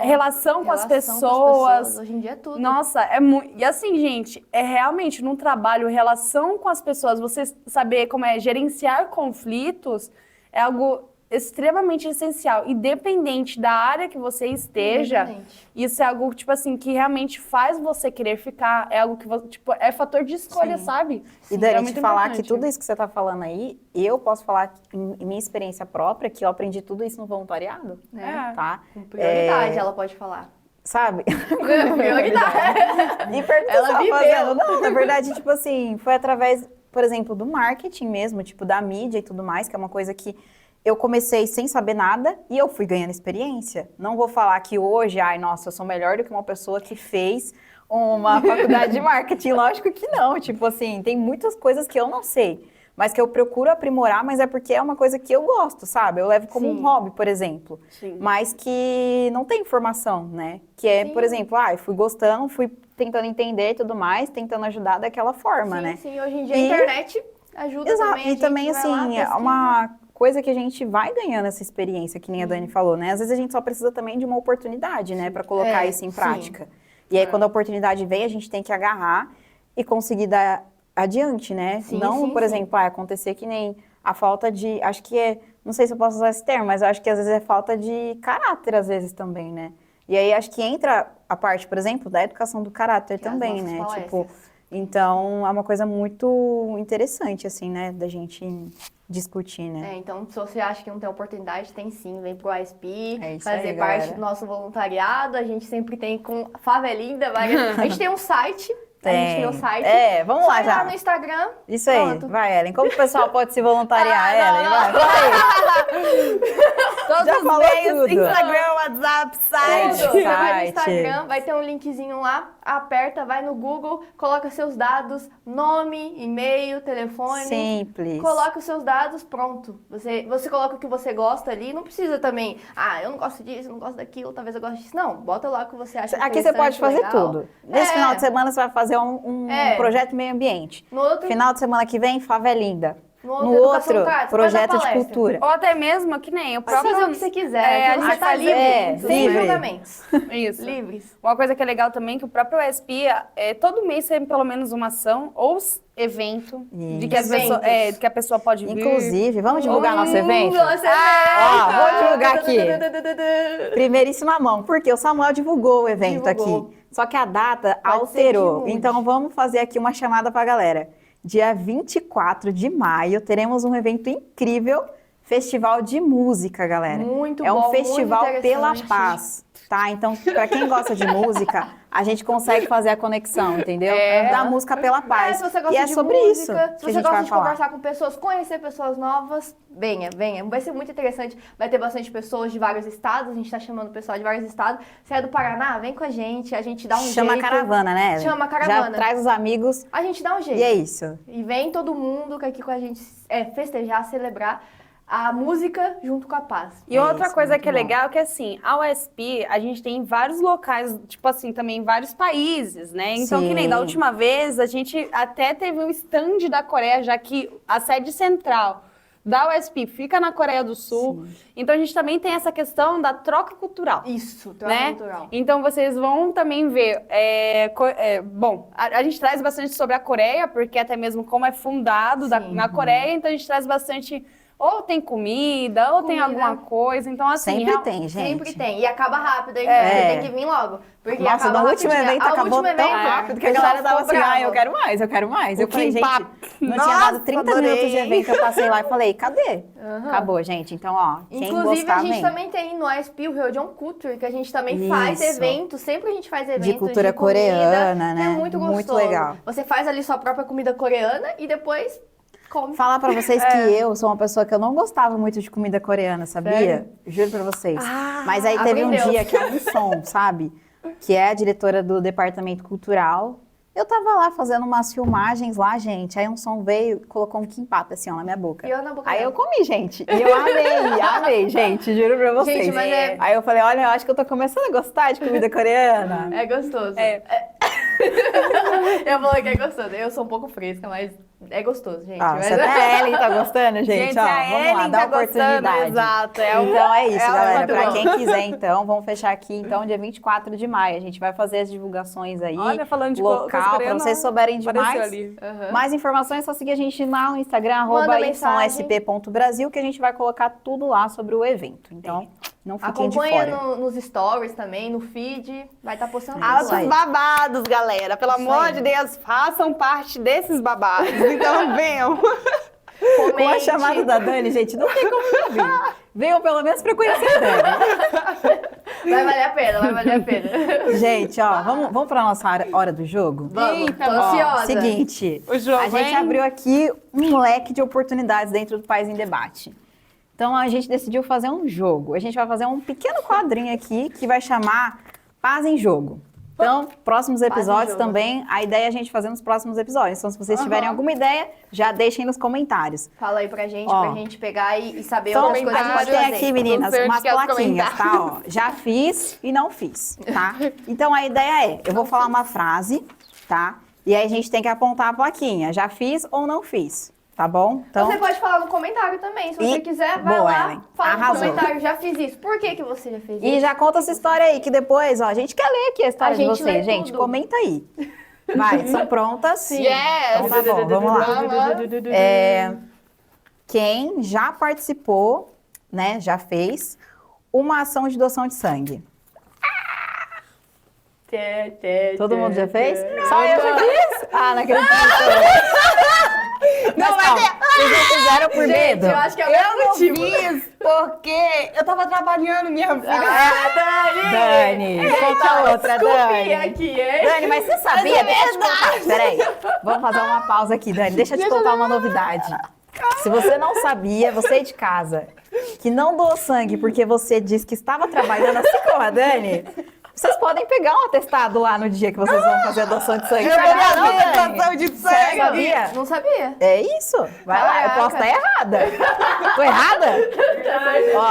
Relação com as pessoas. Hoje em dia é tudo. Nossa, é muito... E assim, gente, é realmente, num trabalho, relação com as pessoas, você saber como é gerenciar conflitos, é algo extremamente essencial. Independente da área que você esteja, isso é algo, tipo assim, que realmente faz você querer ficar. É algo que, tipo, é fator de escolha, sabe? E Dani, te falar que tudo isso que você tá falando aí, eu posso falar em minha experiência própria, que eu aprendi tudo isso no voluntariado, tá? Com prioridade, ela pode falar. Sabe? Prioridade. E pergunta Ela viveu. fazendo. Não, na verdade, tipo assim, foi através, por exemplo, do marketing mesmo, tipo, da mídia e tudo mais, que é uma coisa que eu comecei sem saber nada e eu fui ganhando experiência. Não vou falar que hoje, ai, nossa, eu sou melhor do que uma pessoa que fez uma faculdade de marketing. Lógico que não. Tipo assim, tem muitas coisas que eu não sei, mas que eu procuro aprimorar, mas é porque é uma coisa que eu gosto, sabe? Eu levo como um hobby, por exemplo. Mas que não tem informação, né? Que é, por exemplo, eu fui gostando, fui tentando entender e tudo mais, tentando ajudar daquela forma, né? Sim, hoje em dia a internet ajuda também. E também, assim, é uma coisa que a gente vai ganhando essa experiência, que nem a Dani falou, né? Às vezes a gente só precisa também de uma oportunidade, né? Pra colocar isso em prática. E aí, quando a oportunidade vem, a gente tem que agarrar e conseguir dar adiante, né? Não, por exemplo, acontecer que nem a falta de... Acho que não sei se eu posso usar esse termo, mas eu acho que às vezes é falta de caráter, às vezes, também, né? E aí, acho que entra a parte, por exemplo, da educação do caráter também, né? Tipo, então, é uma coisa muito interessante, assim, né? Da gente discutir, né? Então, se você acha que não tem oportunidade, tem sim. Vem pro ASP, isso fazer aí, parte galera. do nosso voluntariado. A gente sempre tem com Favelinda. A gente tem um site. A gente tem o site. Vamos lá já. Lá no Instagram. Isso aí, Pronto. vai, Ellen. Como o pessoal pode se voluntariar, Ellen? Vai, fala aí. Todos Já os falou meios, tudo. Instagram, WhatsApp, site. Você vai no Site. Instagram, vai ter um linkzinho lá, aperta, vai no Google, coloca seus dados, nome, e-mail, telefone. Simples. Coloca os seus dados, pronto. Você coloca o que você gosta ali, não precisa também, eu não gosto disso, eu não gosto daquilo, talvez eu goste disso. Não, bota lá o que você acha Aqui você pode fazer legal. tudo. Nesse final de semana você vai fazer um projeto meio ambiente. No outro... Final de semana que vem, Favelinda. no outro, projeto de cultura. Ou até mesmo, que nem o Pode próprio... fazer o que você quiser, a você gente tá faz- livre, sem livre. julgamentos. Isso. Livres. Uma coisa que é legal também, que o próprio ESP, todo mês tem pelo menos uma ação ou evento de que, Eventos. de que a pessoa pode vir. Inclusive, vamos divulgar nosso evento? Nosso Ó, vou evento! divulgar aqui. Primeiríssima mão, porque o Samuel divulgou o evento Divulgou. aqui. Só que a data Pode ser que alterou. mude. Então vamos fazer aqui uma chamada pra galera. Dia 24 de maio teremos um evento incrível, Festival de Música, galera. Muito É um bom, muito festival pela interessante. paz, tá? Então, pra quem gosta de música, a gente consegue fazer a conexão, entendeu? Da música pela paz. Se você gosta e é de sobre música, isso se que a você gente gosta vai de falar. conversar com pessoas, conhecer pessoas novas, venha. Vai ser muito interessante. Vai ter bastante pessoas de vários estados. A gente tá chamando o pessoal de vários estados. Se é do Paraná, vem com a gente dá um Chama a jeito. caravana, né? Chama a caravana. Já traz os amigos A gente dá um jeito. e é isso. E vem todo mundo aqui com a gente festejar, celebrar a música junto com a paz. E outra isso, coisa muito que é bom. legal é que, assim, a USP, a gente tem em vários locais, tipo assim, também em vários países, né? Então, que nem da Sim. última vez, a gente até teve um stand da Coreia, já que a sede central da USP fica na Coreia do Sul. Então, a gente também tem essa questão da troca cultural. Isso, troca Né? cultural. Então vocês vão também ver. Bom, a gente traz bastante sobre a Coreia, porque até mesmo como é fundado na Coreia, então a gente traz bastante. Ou tem comida, ou tem alguma coisa. Então, assim. Sempre tem, gente. Sempre tem. E acaba rápido, hein? É. Você tem que vir logo. Porque Nossa, acaba no último rapidinho. evento Ah, o acabou último tão evento, rápido que a o pessoal galera tava ficou assim, bravo. eu quero mais, eu quero mais. Eu falei, gente, kimbap. não tinha Nossa, dado 30 adorei. minutos de evento, eu passei lá e falei, cadê? Acabou, gente. Então, ó, quem Inclusive, gostar, a gente vem. também tem no ISP o Region Culture, que a gente também faz Isso. eventos. Sempre a gente faz eventos De cultura comida. coreana, né? É muito gostoso. Muito legal. Você faz ali sua própria comida coreana e depois come. Falar pra vocês que eu sou uma pessoa que eu não gostava muito de comida coreana, sabia? Sério? Juro pra vocês. Mas aí teve um aprendeu. dia que é um som, sabe? Que é a diretora do departamento cultural. Eu tava lá fazendo umas filmagens lá, gente. Aí um som veio e colocou um kimbap assim, ó, na minha boca. E eu na boca Aí dela. eu comi, gente. E eu amei, gente. Juro pra vocês. Gente, mas é- Aí eu falei, olha, eu acho que eu tô começando a gostar de comida coreana. É gostoso. Eu falei que é gostoso. Eu sou um pouco fresca, mas é gostoso, gente. Ah, Mas- você até a Ellen tá gostando, gente. Ó, a vamos lá, Ellen dá tá gostando, oportunidade. exato. Então é isso, galera. muito Pra bom. quem quiser, então, vamos fechar aqui, então, dia 24 de maio. A gente vai fazer as divulgações aí, Olha, falando de coisa local, pra coreana, vocês souberem apareceu demais. ali. Aham. Mais informações é só seguir a gente lá no Instagram, Manda mensagem. @ysp.brasil, que a gente vai colocar tudo lá sobre o evento. Então, não fiquem de Acompanha fora. nos stories também, no feed. Vai estar postando tudo Altos lá. babados, galera. Pelo Isso amor aí. de Deus, façam parte desses babados. Então venham. Com a Comente. chamada da Dani, gente, não tem como não vir. Venham pelo menos pra conhecer a Dani. Vai valer a pena, vai valer a pena. Gente, ó, vamos pra nossa hora do jogo? Vamos, Eita, tô ó, ansiosa. Seguinte, O jogo, a gente hein? abriu aqui um leque de oportunidades dentro do País em Debate. Então a gente decidiu fazer um jogo. A gente vai fazer um pequeno quadrinho aqui que vai chamar Paz em Jogo. Então, próximos episódios jogo. também, a ideia é a gente fazer nos próximos episódios. Então, se vocês tiverem alguma ideia, já deixem nos comentários. Fala aí pra gente Ó. gente pegar e saber Então, outras a coisas que gente pode tem fazer. aqui, meninas, Não sei umas onde que é os plaquinhas, tá? Ó, já fiz e não fiz, tá? Então, a ideia é, eu vou falar uma frase, tá? E aí a gente tem que apontar a plaquinha. Já fiz ou não fiz, tá bom? Então, Você pode falar no comentário também. Se você E- quiser, vai Boa, lá, Ellen. fala Arrasou. no comentário. Já fiz isso. Por que você já fez e isso? já conta essa história aí, que depois, ó, a gente quer ler aqui a história A de gente lê vocês. Gente, tudo. comenta aí. Vai, são prontas? Sim. Yes! Então tá bom, vamos lá. Quem já participou, né, já fez uma ação de doação de sangue? Todo mundo já fez? Só eu já fiz? Ah, não acredito. Não, mas calma, vocês não fizeram por medo? Eu acho que é o Eu mesmo não motivo. fiz porque eu tava trabalhando, minha filha. Dani, conta outra, Dani. aqui, hein? Dani, mas você sabia? Deixa eu te contar. Peraí, vamos fazer uma pausa aqui, Dani. Deixa eu te contar uma novidade. Se você não sabia, você aí de casa, que não doou sangue porque você disse que estava trabalhando assim como a Dani, vocês podem pegar um atestado lá no dia que vocês vão fazer a doação de sangue. Eu Sabia queria não, ver Dani? doação de sangue. Você sabia? Não sabia. É isso. Vai lá, eu posso estar errada. Tô errada? Ó,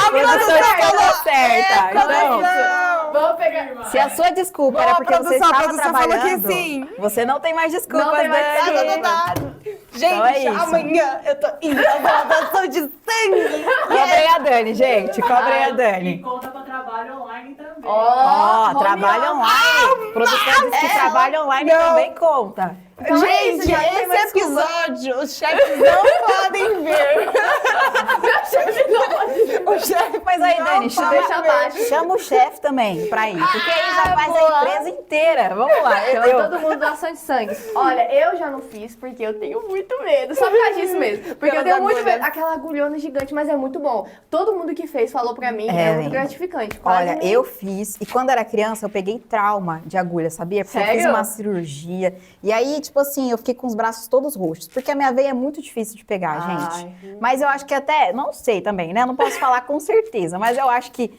a produção falou certa. Então, Vamos pegar. se a sua desculpa Boa, era porque você produção, a estava produção falou que trabalhando, sim. você não tem mais desculpas, Não tem mais Dani. desculpa. Então é isso. amanhã eu tô indo pra doação de sangue. Cobrem a Dani, gente. Cobrem a E Dani. conta pra trabalho online também. Ó, trabalho online. Produtores que trabalham online também conta. Então é isso, Gente, já tem esse mais episódio, os chefes não podem ver. O chefe Mas aí, não Dani, pode deixa ver. abaixo. chama o chefe também pra ir. Porque aí já faz a empresa inteira. Vamos lá. Chama entendeu? todo mundo doação de sangue. Olha, eu já não fiz porque eu tenho muito medo. Só por causa disso mesmo. Porque eu Pelas tenho muito agulhas. medo. Aquela agulhona gigante, mas é muito bom. Todo mundo que fez falou pra mim, É, é muito gente. gratificante. Quase Olha, nem- eu fiz, e quando era criança eu peguei trauma de agulha, sabia? Porque eu fiz Sério? uma cirurgia, e aí, tipo assim, eu fiquei com os braços todos roxos, porque a minha veia é muito difícil de pegar, gente. Mas eu acho que até, não sei também, né? Não posso falar com certeza, mas eu acho que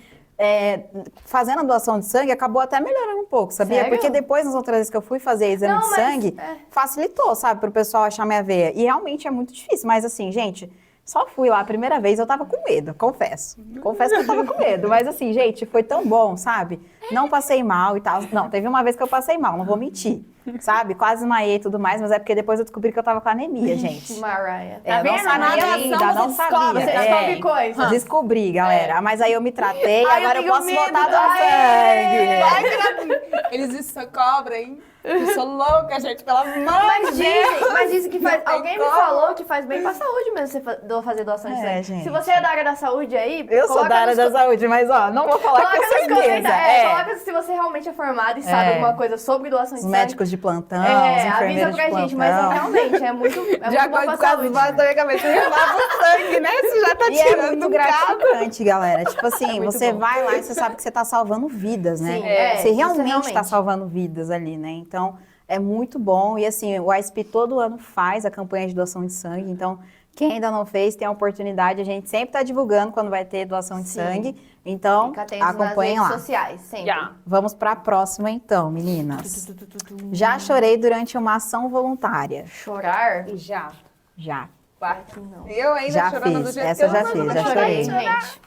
fazendo a doação de sangue acabou até melhorando um pouco, sabia? Sério? Porque depois, nas outras vezes que eu fui fazer exame Não, de mas, sangue, facilitou, sabe? Pro pessoal achar minha veia. E realmente é muito difícil, mas assim, gente... Só fui lá a primeira vez, eu tava com medo, confesso. Confesso que eu tava com medo, mas assim, gente, foi tão bom, sabe? Não passei mal e tal. Não, teve uma vez que eu passei mal, não vou mentir, sabe? Quase desmaiei e tudo mais, mas é porque depois eu descobri que eu tava com anemia, gente. Mariah. É, eu não vendo? Na sabia relação ainda, você não descobre, sabia. você descobre coisas. Descobri, galera. Mas aí eu me tratei, Ai, agora eu tenho posso medo. voltar a doar Ai, sangue. Eles descobrem. Eu sou louca, gente, pelo amor Mas de Deus. dizem que faz. Não tem Alguém me como. falou que faz bem pra saúde mesmo você fazer doação de É, sangue. gente. Se você é da área da saúde aí, Eu sou coloca da área nos da saúde, mas ó, não vou falar Coloca com nos certeza. comentários. Coloca se você realmente é formado e sabe alguma coisa sobre doação Os de sangue. médicos de plantão, os avisa enfermeiros pra de gente, plantão. mas realmente é muito, De bom pra acordo com as saúde. vozes da minha cabeça, eu lavo o sangue, né? Você já tá E é tirando muito um cabo. gratificante, galera. Tipo assim, muito você bom. vai lá e você sabe que você tá salvando vidas, né? Sim, Você isso realmente tá salvando vidas ali, né? Então, é muito bom. E assim, o ASP todo ano faz a campanha de doação de sangue. Então, quem ainda não fez, tem a oportunidade. A gente sempre tá divulgando quando vai ter doação de Sim. sangue. Então, Fica atento nas acompanhem redes lá. sociais, sempre. Já. Vamos pra próxima então, meninas. Já chorei durante uma ação voluntária. Chorar? Já. Já. Não. Eu ainda Já chorando fiz. do jeito Essa que eu eu já não fiz, vou já chorar. chorei. gente.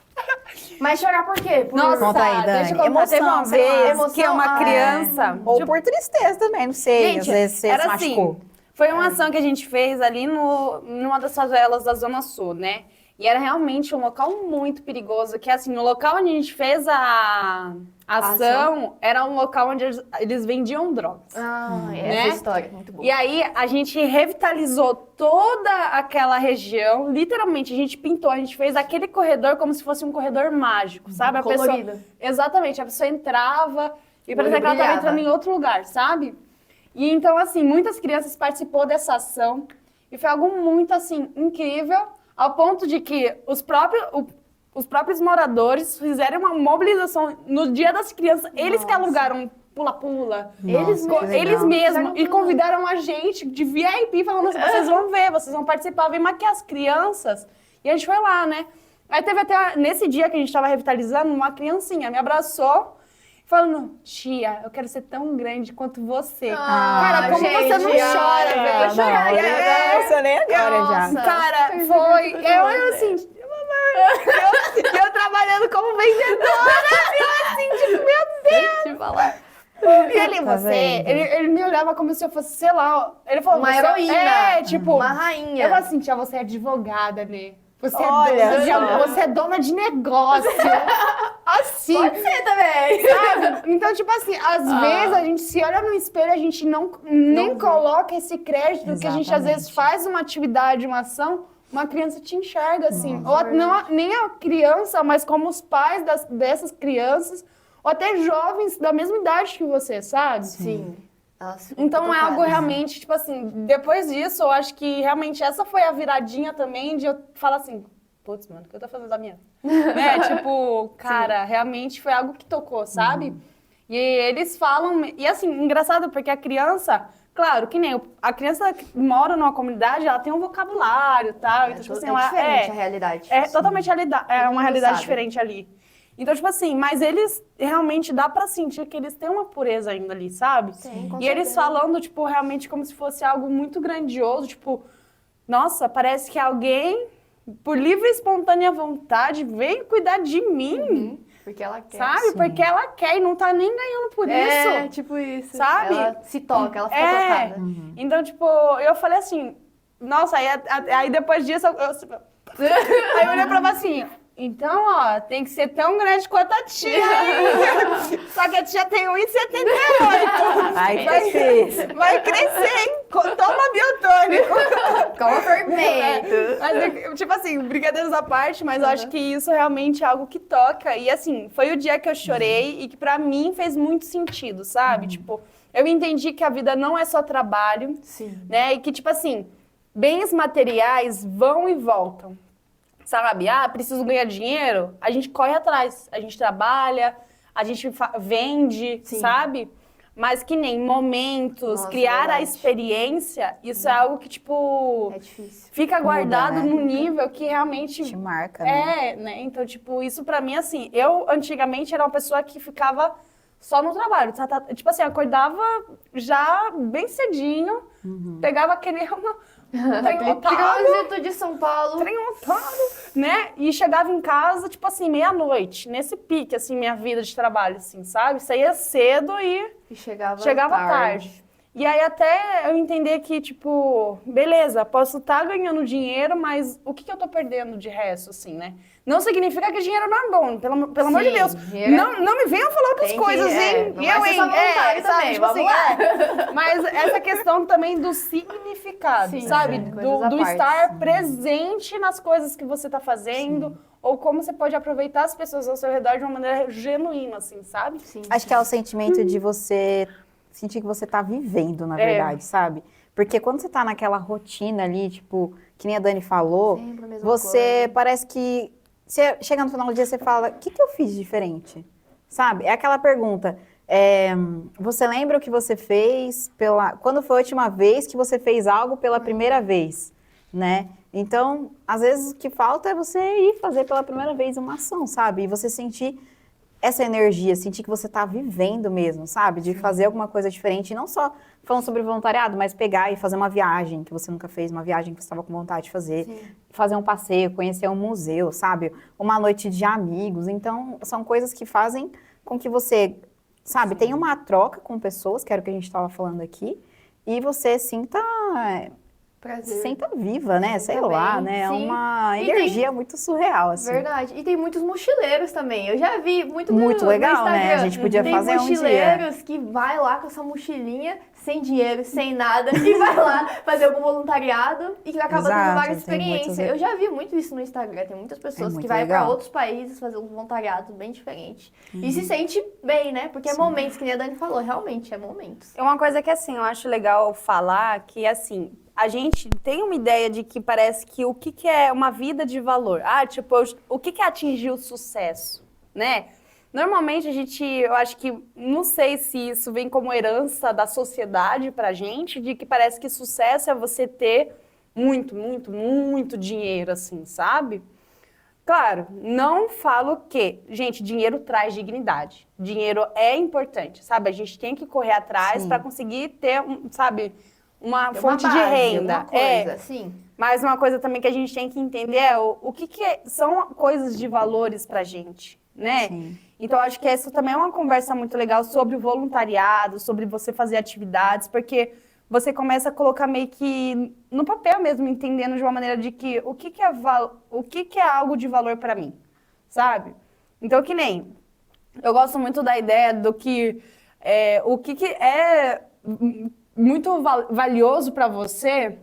Mas chorar por quê? Por... Nossa, Conta aí, Dani. deixa eu contar. Emoção, Teve uma sei lá. vez Emoção, que é uma criança... Ou tipo, por tristeza também, não sei. Gente, às vezes você se era machucou. assim, foi uma ação que a gente fez ali numa das favelas da Zona Sul, né? E era realmente um local muito perigoso, que assim, o local onde a gente fez a ação era um local onde eles vendiam drogas. Ah, Né? essa história, muito boa. E aí a gente revitalizou toda aquela região, literalmente a gente pintou, a gente fez aquele corredor como se fosse um corredor mágico, sabe? Colorido. Exatamente, a pessoa entrava e parecia olho que ela estava brilhava. entrando em outro lugar, sabe? E então, assim, muitas crianças participou dessa ação e foi algo muito, assim, incrível, ao ponto de que os próprios moradores fizeram uma mobilização no Dia das Crianças. Eles que alugaram pula-pula. Eles Nossa, que legal. Eles mesmos. Fizeram E tudo. convidaram a gente de VIP, falando assim, vocês vão ver, vocês vão participar, vem maquiar as crianças. E a gente foi lá, né? Aí teve até, nesse dia que a gente tava revitalizando, uma criancinha me abraçou, falando, tia, eu quero ser tão grande quanto você. Cara, como gente, você não chora, velho? Eu chorar, não, galera. eu emocionei agora já. Nossa. Cara, foi. Eu assim, eu trabalhando como vendedora. Eu assim, tipo, meu Deus. Te falar. E ele, Tá você, vendo? ele me olhava como se eu fosse, sei lá, ele falou, Uma você heroína. É, tipo, Uma rainha. eu falei assim, tia, você é advogada, né? Você Olha é só. dona, você é dona de negócio. Assim. Pode ser também. Sabe? Então, tipo assim, às vezes a gente se olha no espelho, a gente nem vê. coloca esse crédito que a gente às vezes Exatamente. faz uma atividade, uma ação, uma criança te enxerga assim. Ou não, nem a criança, mas como os pais dessas crianças, ou até jovens da mesma idade que você, sabe? Sim. Então é algo realmente, tipo assim, depois disso, eu acho que realmente essa foi a viradinha também de eu falar assim, putz, mano, o que eu tô fazendo da minha? Né? Tipo, cara, realmente foi algo que tocou, sabe? E eles falam, e assim, engraçado porque a criança, claro, que nem a criança que mora numa comunidade, ela tem um vocabulário e tal, então, tipo assim, ela diferente a realidade. é totalmente uma mundo realidade sabe. diferente ali. Então, tipo assim, mas eles realmente dá pra sentir que eles têm uma pureza ainda ali, sabe? Sim, com E eles certeza. falando, tipo, realmente como se fosse algo muito grandioso, tipo, nossa, parece que alguém, por livre e espontânea vontade, veio cuidar de mim, Porque ela quer. sabe? Porque ela quer e não tá nem ganhando por É, isso. tipo isso. Sabe? Ela se toca, ela fica É. tocada. Então, tipo, eu falei assim, Nossa, aí depois disso, aí eu olhei pra ela assim, então, ó, tem que ser tão grande quanto a tia aí. Só que a tia tem 1,78. Ai, que difícil. Vai crescer, hein? Toma biotônico. Como perfeito. Mas, tipo assim, brincadeiras à parte, mas eu acho que isso realmente é algo que toca. E assim, foi o dia que eu chorei e que pra mim fez muito sentido, sabe? Tipo, eu entendi que a vida não é só trabalho, Sim. né? E que, tipo assim, bens materiais vão e voltam. Sabe? Ah, preciso ganhar dinheiro? A gente corre atrás. A gente trabalha, a gente vende, Sim. sabe? Mas que nem momentos, Nossa, criar a verdade. experiência, isso é algo que, tipo, É difícil. fica guardado né? num nível que realmente Te marca, né? é, né? Então, tipo, isso pra mim, assim, eu antigamente era uma pessoa que ficava só no trabalho. Tipo assim, acordava já bem cedinho, pegava aquele trem lotado, Trânsito de São Paulo. né? E chegava em casa, tipo assim, meia-noite, nesse pique, assim, minha vida de trabalho, assim, sabe? Saía cedo e E chegava tarde. E aí até eu entender que, tipo, beleza, posso estar ganhando dinheiro, mas o que eu tô perdendo de resto, assim, né? Não significa que dinheiro não é bom, pelo amor de Sim, Deus. dinheiro Não me venham falar outras tem que- coisas, hein? não vai ser só voluntário também, Tipo vamos lá. Mas essa questão também do significado, Sim, sabe? coisas à Do parte. estar presente nas coisas que você tá fazendo, ou como você pode aproveitar as pessoas ao seu redor de uma maneira genuína, assim, sabe? Sim. Acho que é o sentimento de você sentir que você tá vivendo, na É. verdade, sabe? Porque quando você tá naquela rotina ali, tipo, que nem a Dani falou, Sempre a mesma você coisa. parece que... Você chega no final do dia, você fala, o que eu fiz de diferente? Sabe? É aquela pergunta, você lembra o que você fez quando foi a última vez que você fez algo pela primeira vez, né? Então, às vezes o que falta é você ir fazer pela primeira vez uma ação, sabe? E você sentir essa energia, sentir que você tá vivendo mesmo, sabe? De fazer alguma coisa diferente, não só falando sobre voluntariado, mas pegar e fazer uma viagem que você nunca fez, uma viagem que você estava com vontade de fazer, fazer um passeio, conhecer um museu, sabe? Uma noite de amigos. Então, são coisas que fazem com que você, sabe, tenha uma troca com pessoas, que era o que a gente estava falando aqui, e você se Prazer. sinta viva, né? Sei Também, lá, né? É sim. uma E tem- energia muito surreal, assim. Verdade. E tem muitos mochileiros também. Eu já vi muito Muito no legal, né? Instagram. A gente podia tem fazer um dia. mochileiros que vai lá com essa mochilinha, sem dinheiro, sem nada, e vai lá fazer algum voluntariado e que acaba Exato, tendo várias tem muitos- experiências. Eu já vi muito isso no Instagram. Tem muitas pessoas muito que vai legal. para outros países fazer um voluntariado bem diferente. E se sente bem, né? Porque é momentos, que nem a Dani falou, realmente é momentos. É uma coisa que, assim, eu acho legal falar que, assim, a gente tem uma ideia de que parece que o que é uma vida de valor? Ah, tipo, o que é atingir o sucesso, né? Normalmente eu acho que, não sei se isso vem como herança da sociedade pra gente, de que parece que sucesso é você ter muito, muito, muito dinheiro, assim, sabe? Claro, não falo que, gente, dinheiro traz dignidade. Dinheiro é importante, sabe? A gente tem que correr atrás Sim. para conseguir ter, sabe, uma Tem fonte uma de base, renda. alguma coisa, sim. Mas uma coisa também que a gente tem que entender é o que são coisas de valores pra gente, né? Sim. Então, acho que essa também é uma conversa muito legal sobre o voluntariado, sobre você fazer atividades, porque você começa a colocar meio que no papel mesmo, entendendo de uma maneira de que o que é algo de valor pra mim, sabe? Então, que nem, eu gosto muito da ideia do que o que é muito valioso pra você.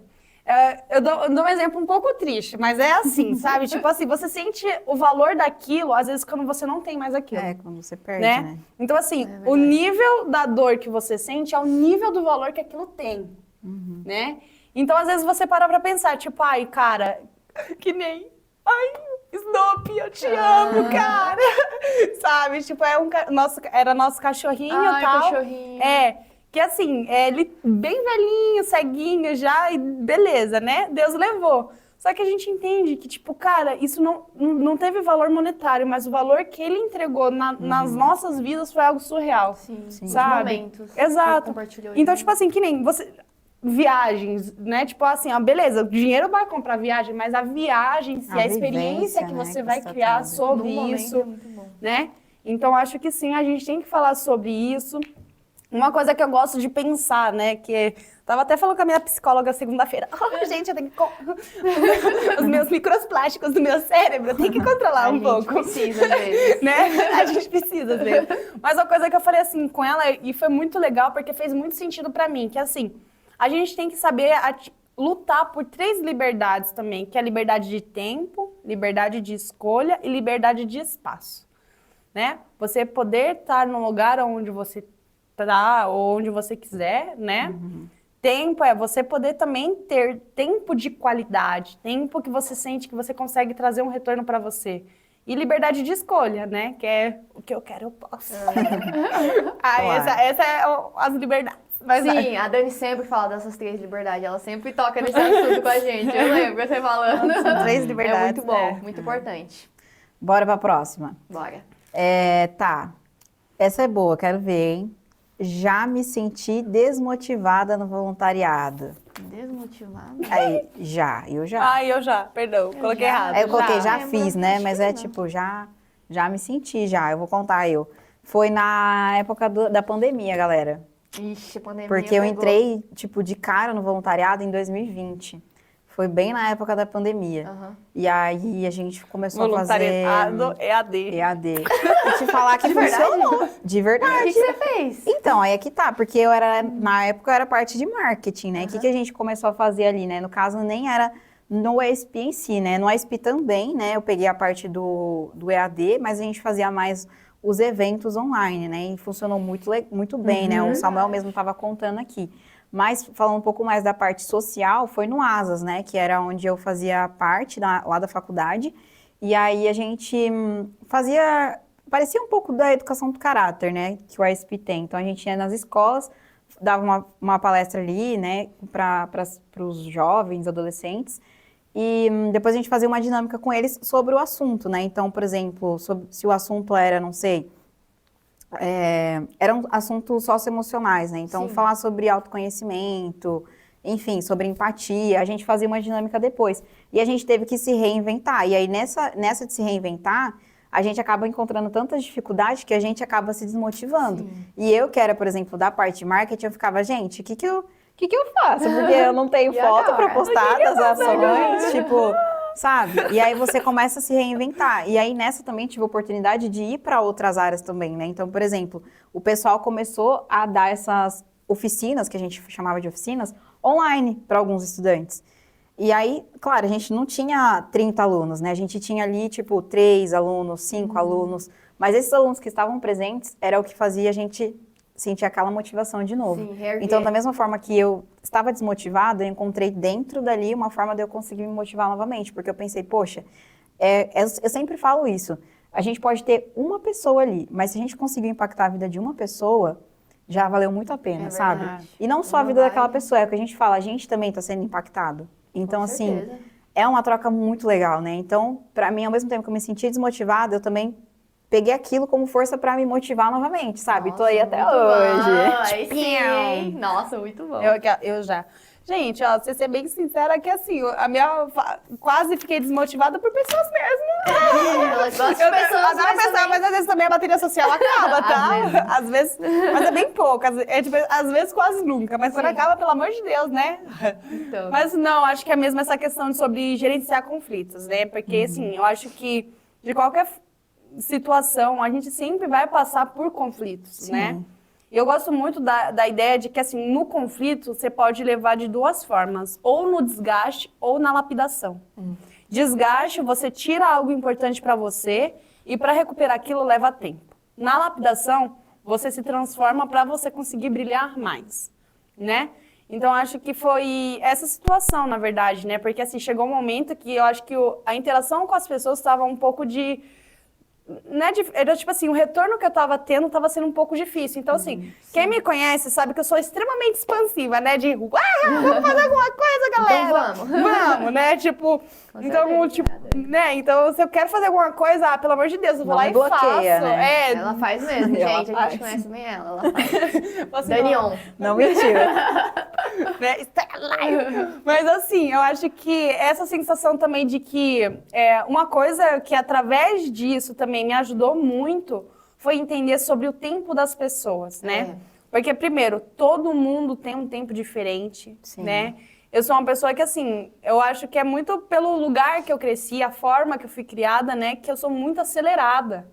Eu dou um exemplo um pouco triste, mas é assim, sabe? Tipo assim, você sente o valor daquilo, às vezes, quando você não tem mais aquilo. É, quando você perde, Né? né? Então, assim, o nível da dor que você sente é o nível do valor que aquilo tem, né? Então, às vezes, você para pra pensar, tipo, ai, cara, que nem... Ai, Snoopy, eu te amo, cara! Sabe? Tipo, era nosso cachorrinho e Ai, tal. cachorrinho. Que assim, ele bem velhinho, ceguinho já, e beleza, né? Deus levou. Só que a gente entende que, tipo, cara, isso não teve valor monetário, mas o valor que ele entregou nas nossas vidas foi algo surreal. Sim, sabe? momentos. Exato. Compartilhou Então, isso. tipo assim, que nem você... Viagens, né? Tipo assim, ó, beleza, o dinheiro vai comprar viagem, mas a viagem, se A a experiência vivência, que né, você que vai você tá criar tendo. sobre No momento isso, é muito bom. né? Então, acho que sim, a gente tem que falar sobre isso. Uma coisa que eu gosto de pensar, né, que Tava até falando com a minha psicóloga segunda-feira. Oh, gente, eu tenho que... Os meus microplásticos do meu cérebro, eu tenho que controlar um pouco. A gente precisa mesmo. Né? A gente precisa mesmo. Mas uma coisa que eu falei assim com ela, e foi muito legal, porque fez muito sentido pra mim, que assim, a gente tem que saber lutar por 3 liberdades também, que é a liberdade de tempo, liberdade de escolha e liberdade de espaço, né? Você poder estar no lugar onde você tá, ou onde você quiser, né? Tempo é você poder também ter tempo de qualidade, tempo que você sente que você consegue trazer um retorno para você. E liberdade de escolha, né? Que é o que eu quero, eu posso. Essa é as liberdades. Mas, Sim, a Dani sempre fala dessas 3 liberdades. Ela sempre toca nesse assunto com a gente. Eu lembro você falando. São 3 liberdades. É muito bom, muito importante. Bora pra próxima. Bora. Tá. Essa é boa, quero ver, hein? Já me senti desmotivada no voluntariado. Desmotivada? Aí, eu já. eu já, perdão, coloquei errado. Aí eu coloquei, já lembro, fiz, né? acho Mas que é não. tipo, já me senti, eu vou contar eu. Foi na época da pandemia, galera. Ixi, a pandemia Porque eu pegou. entrei, tipo, de cara no voluntariado em 2020. Foi bem na época da pandemia. Aham. E aí a gente começou a fazer... Voluntariado, EAD. EAD. Vou te falar que funcionou. De O verdade. que você fez? Então, aí é que tá, porque na época eu era parte de marketing, né? O que a gente começou a fazer ali, né? No caso, nem era no ESP em si, né? No ESP também, né? Eu peguei a parte do EAD, mas a gente fazia mais os eventos online, né? E funcionou muito bem, né? O Samuel mesmo estava contando aqui. Mas, falando um pouco mais da parte social, foi no ASAS, né? Que era onde eu fazia parte lá da faculdade. E aí a gente fazia... Parecia um pouco da educação do caráter, né? Que o ESP tem. Então, a gente ia nas escolas, dava uma palestra ali, né? Para os jovens, adolescentes. E depois a gente fazia uma dinâmica com eles sobre o assunto, né? Então, por exemplo, se o assunto era, não sei... eram assuntos socioemocionais, né? Então, Sim. falar sobre autoconhecimento, enfim, sobre empatia, a gente fazia uma dinâmica depois. E a gente teve que se reinventar. E aí, nessa de se reinventar, a gente acaba encontrando tantas dificuldades que a gente acaba se desmotivando. Sim. E eu, que era, por exemplo, da parte de marketing, eu ficava, gente, o que que eu faço? Porque eu não tenho E foto agora? para postar das ações, tipo... Sabe? E aí você começa a se reinventar. E aí nessa também tive a oportunidade de ir para outras áreas também, né? Então, por exemplo, o pessoal começou a dar essas oficinas, que a gente chamava de oficinas, online para alguns estudantes. E aí, claro, a gente não tinha 30 alunos, né? A gente tinha ali, tipo, 3 alunos, 5 alunos. Mas esses alunos que estavam presentes era o que fazia a gente sentir aquela motivação de novo. Sim, reerguer. Então, da mesma forma que eu estava desmotivada, eu encontrei dentro dali uma forma de eu conseguir me motivar novamente, porque eu pensei, poxa, eu sempre falo isso, a gente pode ter uma pessoa ali, mas se a gente conseguir impactar a vida de uma pessoa, já valeu muito a pena, É sabe? verdade. E não só a vida daquela pessoa, é o que a gente fala, a gente também está sendo impactado. Então, Com assim, certeza. é uma troca muito legal, né? Então, pra mim, ao mesmo tempo que eu me senti desmotivada, eu também peguei aquilo como força pra me motivar novamente, sabe? Tô aí Nossa, até muito hoje. bom. Aí sim, hein? Nossa, muito bom. Eu já. Gente, ó, você ser bem sincera que assim, quase fiquei desmotivada por pessoas mesmo. Elas gostam de pessoas, Adoro mas pessoas, também... mas às vezes também a bateria social acaba, tá? Às vezes. Mas é bem pouco, tipo, às vezes quase nunca, mas quando Sim. acaba, pelo amor de Deus, né? Então. Mas não, acho que é mesmo essa questão sobre gerenciar conflitos, né? Porque, assim, eu acho que de qualquer situação, a gente sempre vai passar por conflitos, né? E eu gosto muito da ideia de que, assim, no conflito, você pode levar de 2 formas. Ou no desgaste, ou na lapidação. Desgaste, você tira algo importante para você, e para recuperar aquilo leva tempo. Na lapidação, você se transforma para você conseguir brilhar mais, né? Então, acho que foi essa situação, na verdade, né? Porque, assim, chegou um momento que eu acho que a interação com as pessoas estava um pouco de... Né, era tipo assim, o retorno que eu tava tendo tava sendo um pouco difícil. Então, assim, quem me conhece sabe que eu sou extremamente expansiva, né? De, vamos fazer alguma coisa, galera! Então vamos, né? Tipo, então, certeza. tipo, né? Então, se eu quero fazer alguma coisa, pelo amor de Deus, eu vou Não lá me e bloqueia, faço. né? Ela faz mesmo, Ela gente. A faz. gente conhece bem ela faz. Assim, Danion. Não mentiu. né? Mas assim, eu acho que essa sensação também de que uma coisa que através disso também me ajudou muito foi entender sobre o tempo das pessoas, né? Porque, primeiro, todo mundo tem um tempo diferente, Sim. né? Eu sou uma pessoa que, assim, eu acho que é muito pelo lugar que eu cresci, a forma que eu fui criada, né? Que eu sou muito acelerada.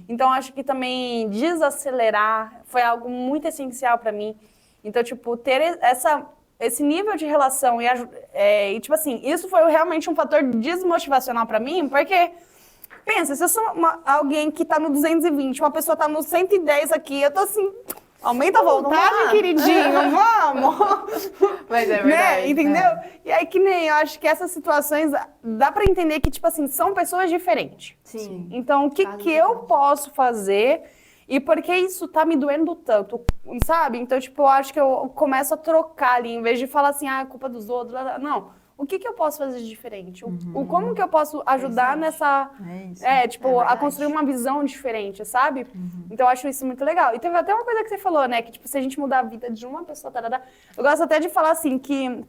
Então, acho que também desacelerar foi algo muito essencial pra mim. Então, tipo, ter esse nível de relação e, tipo assim, isso foi realmente um fator desmotivacional pra mim, porque, pensa, se eu sou alguém que tá no 220, uma pessoa tá no 110 aqui, eu tô assim... Aumenta a vontade, queridinho, vamos! Mas é verdade. Né? Entendeu? E aí, que nem, eu acho que essas situações, dá pra entender que, tipo assim, são pessoas diferentes. Sim. Então, o que eu posso fazer e por que isso tá me doendo tanto, sabe? Então, tipo, eu acho que eu começo a trocar ali, em vez de falar assim, é culpa dos outros, não. O que eu posso fazer de diferente? Como que eu posso ajudar nessa... a construir uma visão diferente, sabe? Então, eu acho isso muito legal. E teve até uma coisa que você falou, né? Que, tipo, se a gente mudar a vida de uma pessoa, eu gosto até de falar assim, que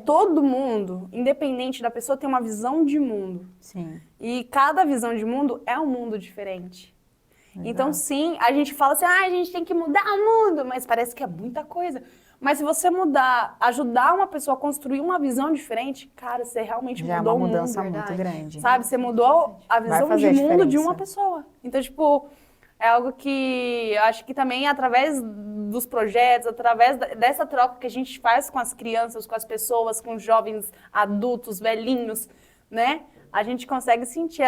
todo mundo, independente da pessoa, tem uma visão de mundo. Sim. E cada visão de mundo é um mundo diferente. Então, sim, a gente fala assim, a gente tem que mudar o mundo, mas parece que é muita coisa. Mas se você ajudar uma pessoa a construir uma visão diferente, cara, você realmente Já mudou é uma o mundo. mudança muito grande. Sabe? Você mudou a visão fazer de a mundo de diferença. uma pessoa. Então, tipo, é algo que eu acho que também através dos projetos, através dessa troca que a gente faz com as crianças, com as pessoas, com os jovens, adultos, velhinhos, né? A gente consegue sentir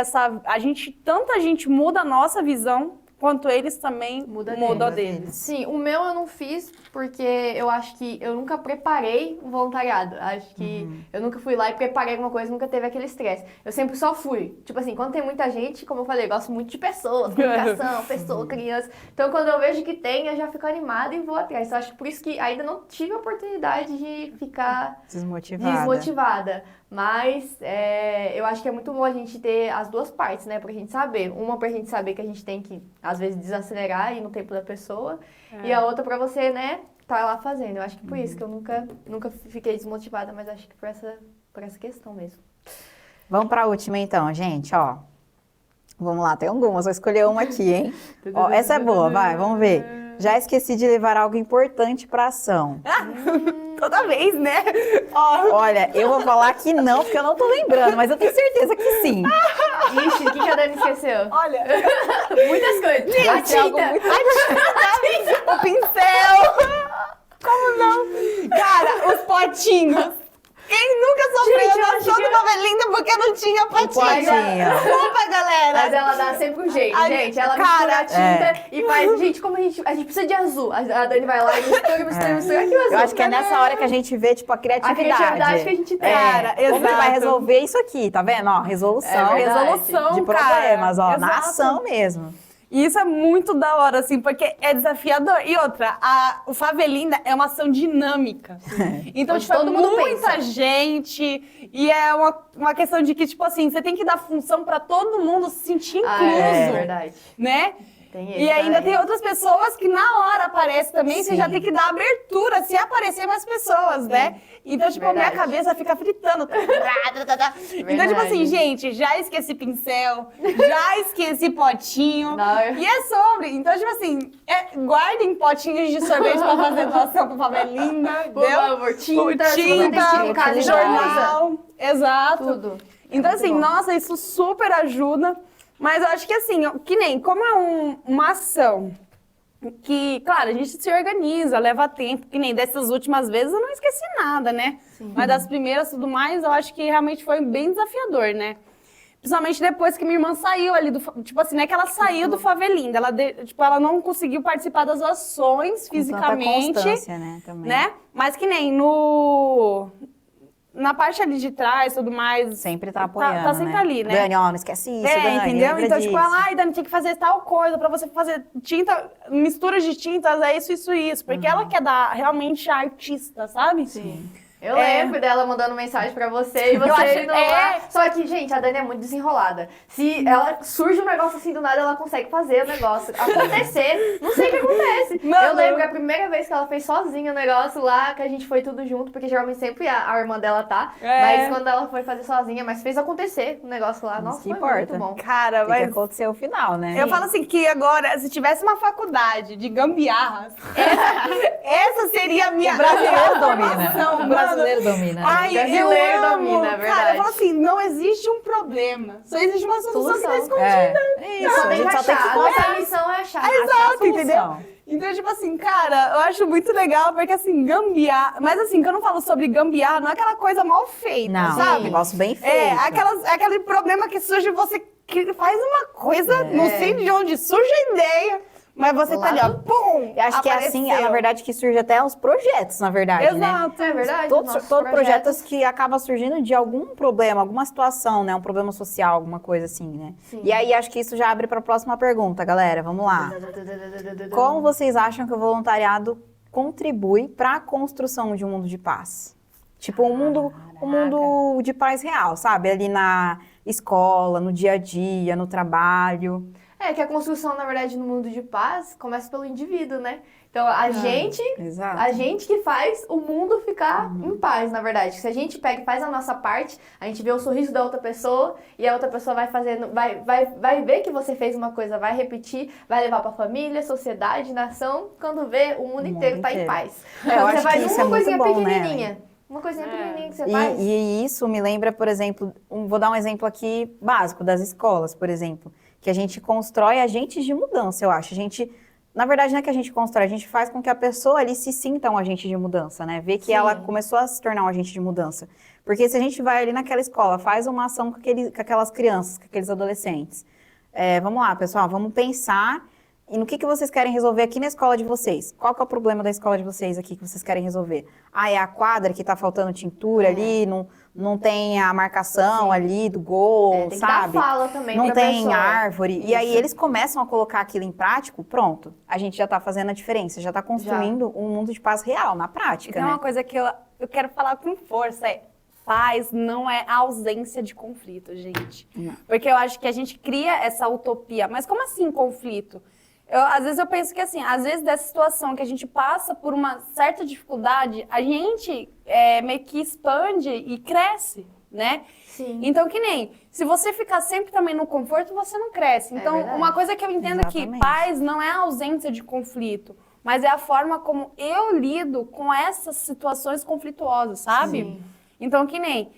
tanta gente muda a nossa visão, quanto eles também mudam a deles. Sim, o meu eu não fiz porque eu acho que eu nunca preparei um voluntariado. Acho que eu nunca fui lá e preparei alguma coisa, nunca teve aquele estresse. Eu sempre só fui. Tipo assim, quando tem muita gente, como eu falei, eu gosto muito de pessoas, comunicação, pessoa, criança. Então, quando eu vejo que tem, eu já fico animada e vou atrás. Então, acho que por isso que ainda não tive a oportunidade de ficar desmotivada. Mas eu acho que é muito bom a gente ter as duas partes, né? Pra gente saber. Uma pra gente saber que a gente tem que, às vezes, desacelerar e ir no tempo da pessoa. E a outra pra você, né, tá lá fazendo. Eu acho que por isso que eu nunca fiquei desmotivada, mas acho que por essa questão mesmo. Vamos pra última então, gente, ó. Vamos lá, tem algumas, vou escolher uma aqui, hein? Ó, essa é boa, vai, vamos ver. Já esqueci de levar algo importante pra ação. Toda vez, né? Olha, eu vou falar que não, porque eu não tô lembrando, mas eu tenho certeza que sim. Ixi, o que a Dani esqueceu? Olha, Muitas coisas. gente, A tinta. o pincel. Como não? Cara, os potinhos. Quem nunca sofreu na sua do Favelinda porque não tinha potinho? potinho. Desculpa, galera. Mas ela dá sempre um jeito, gente. Ela cara, mistura a tinta e faz... Gente, como a gente precisa de azul. A Dani vai lá e mistura aqui o azul. Eu acho que é nessa hora que a gente vê, tipo, a criatividade. A criatividade que a gente tem. Cara, Como que exato. vai resolver isso aqui, tá vendo? Ó, resolução. É verdade. Resolução, de cara. problemas, ó, na Exato. ação mesmo. E isso é muito da hora, assim, porque é desafiador. E outra, o Favelinda é uma ação dinâmica. Então, Onde tipo, todo mundo muita pensa. gente. E é uma questão de que, tipo assim, você tem que dar função pra todo mundo se sentir incluso. É verdade. Né? Tem E esse ainda também. tem outras pessoas que na hora aparecem também, você Sim. já tem que dar abertura se aparecer mais pessoas, né? Então, tipo, a minha Verdade. cabeça fica fritando. Então, tipo assim, gente, já esqueci pincel, já esqueci potinho. Não, E é sobre. Então, tipo assim, guardem potinhos de sorvete pra fazer doação pro Favelinda, Por entendeu? favor, tinta, se você tem Tinta, tinta em casa, jornal. Exato. Tudo. Então, É muito assim, bom. nossa, isso super ajuda. Mas eu acho que assim, que nem, como é uma ação que, claro, a gente se organiza, leva tempo, que nem dessas últimas vezes eu não esqueci nada, né? Mas das primeiras e tudo mais, eu acho que realmente foi bem desafiador, né? Principalmente depois que minha irmã saiu ali do... Tipo assim, não é que ela saiu do Favelinda, ela não conseguiu participar das ações fisicamente, Tanta constância, né, também. né? Mas que nem na parte ali de trás, tudo mais... Sempre tá apoiando, Tá sempre né? ali, né? Dani, ó, não esquece isso, Dani, entendeu? lembra Então, disso. tipo, ai, Dani, tinha que fazer tal coisa pra você fazer tinta, misturas de tintas, é isso, isso, isso. Porque ela quer dar realmente a artista, sabe? Sim. Eu lembro dela mandando mensagem pra você e Eu você acho- indo lá. Só que, gente, a Dani é muito desenrolada. Se ela surge um negócio assim do nada, ela consegue fazer o negócio acontecer. Não sei o que acontece. Não, eu lembro a primeira vez que ela fez sozinha o negócio lá, que a gente foi tudo junto, porque geralmente sempre a irmã dela tá. Mas quando ela foi fazer sozinha, mas fez acontecer o negócio lá. Nossa, que foi muito importa. bom. Cara, Tem que mas acontecer o final, né? eu falo assim que agora, se tivesse uma faculdade de gambiarras, essa seria a minha O brasileiro domina. formação, O mano. brasileiro domina. Ai, Brasileiro eu amo. domina, é Cara, verdade. eu falo assim, não existe um problema. Só existe uma solução que tá Solução. escondida. É isso, Só a tem que gente só tem que achar. contar. Nossa missão é achar. Exato, entendeu? solução. Então, tipo assim, cara, eu acho muito legal, porque assim, gambiarra... Mas assim, quando eu falo sobre gambiarra, não é aquela coisa mal feita, Não, sabe? negócio bem feito. Aquele problema que surge, você que faz uma coisa, não sei de onde surge a ideia, mas você tá ali, ó, pum! Eu acho que é assim, apareceu. na verdade, que surge até os projetos, na verdade, né? Exato, É verdade. Todos nossos projetos que acabam surgindo de algum problema, alguma situação, né? Um problema social, alguma coisa assim, né? Sim. E aí, acho que isso já abre para a próxima pergunta, galera. Vamos lá. Como vocês acham que o voluntariado contribui para a construção de um mundo de paz? Tipo, um mundo de paz real, sabe? Ali na escola, no dia a dia, no trabalho. É que a construção, na verdade, no mundo de paz começa pelo indivíduo, né? Então, a gente que faz o mundo ficar em paz, na verdade. Se a gente pega e faz a nossa parte, a gente vê o sorriso da outra pessoa e a outra pessoa vai fazendo, vai ver que você fez uma coisa, vai repetir, vai levar pra família, sociedade, nação, quando vê o mundo inteiro tá em paz. Eu Quando acho você faz que isso é uma muito coisinha bom, né, pequenininha. Uma coisinha pequenininha que você faz. E isso me lembra, por exemplo, vou dar um exemplo aqui básico das escolas, por exemplo, que a gente constrói agentes de mudança, eu acho. Na verdade, não é que a gente constrói, a gente faz com que a pessoa ali se sinta um agente de mudança, né? Ver que Sim. ela começou a se tornar um agente de mudança. Porque se a gente vai ali naquela escola, faz uma ação com aquelas crianças, com aqueles adolescentes. Vamos lá, pessoal, vamos pensar no que vocês querem resolver aqui na escola de vocês. Qual que é o problema da escola de vocês aqui que vocês querem resolver? É a quadra que tá faltando tintura ali, não tem a marcação ali do gol, Tem sabe? que dar fala também Não pra tem pessoa. árvore. E aí eles começam a colocar aquilo em prático, pronto. A gente já tá fazendo a diferença, já tá construindo um mundo de paz real, na prática, Então, né? uma coisa que eu quero falar com força paz não é a ausência de conflito, gente. Não. Porque eu acho que a gente cria essa utopia. Mas como assim conflito? Às vezes eu penso que assim, às vezes dessa situação que a gente passa por uma certa dificuldade, a gente meio que expande e cresce, né? Sim. Então, que nem, se você ficar sempre também no conforto, você não cresce. Então, verdade. uma coisa que eu entendo é que Exatamente. paz não é a ausência de conflito, mas é a forma como eu lido com essas situações conflituosas, sabe? Sim. Então, que nem,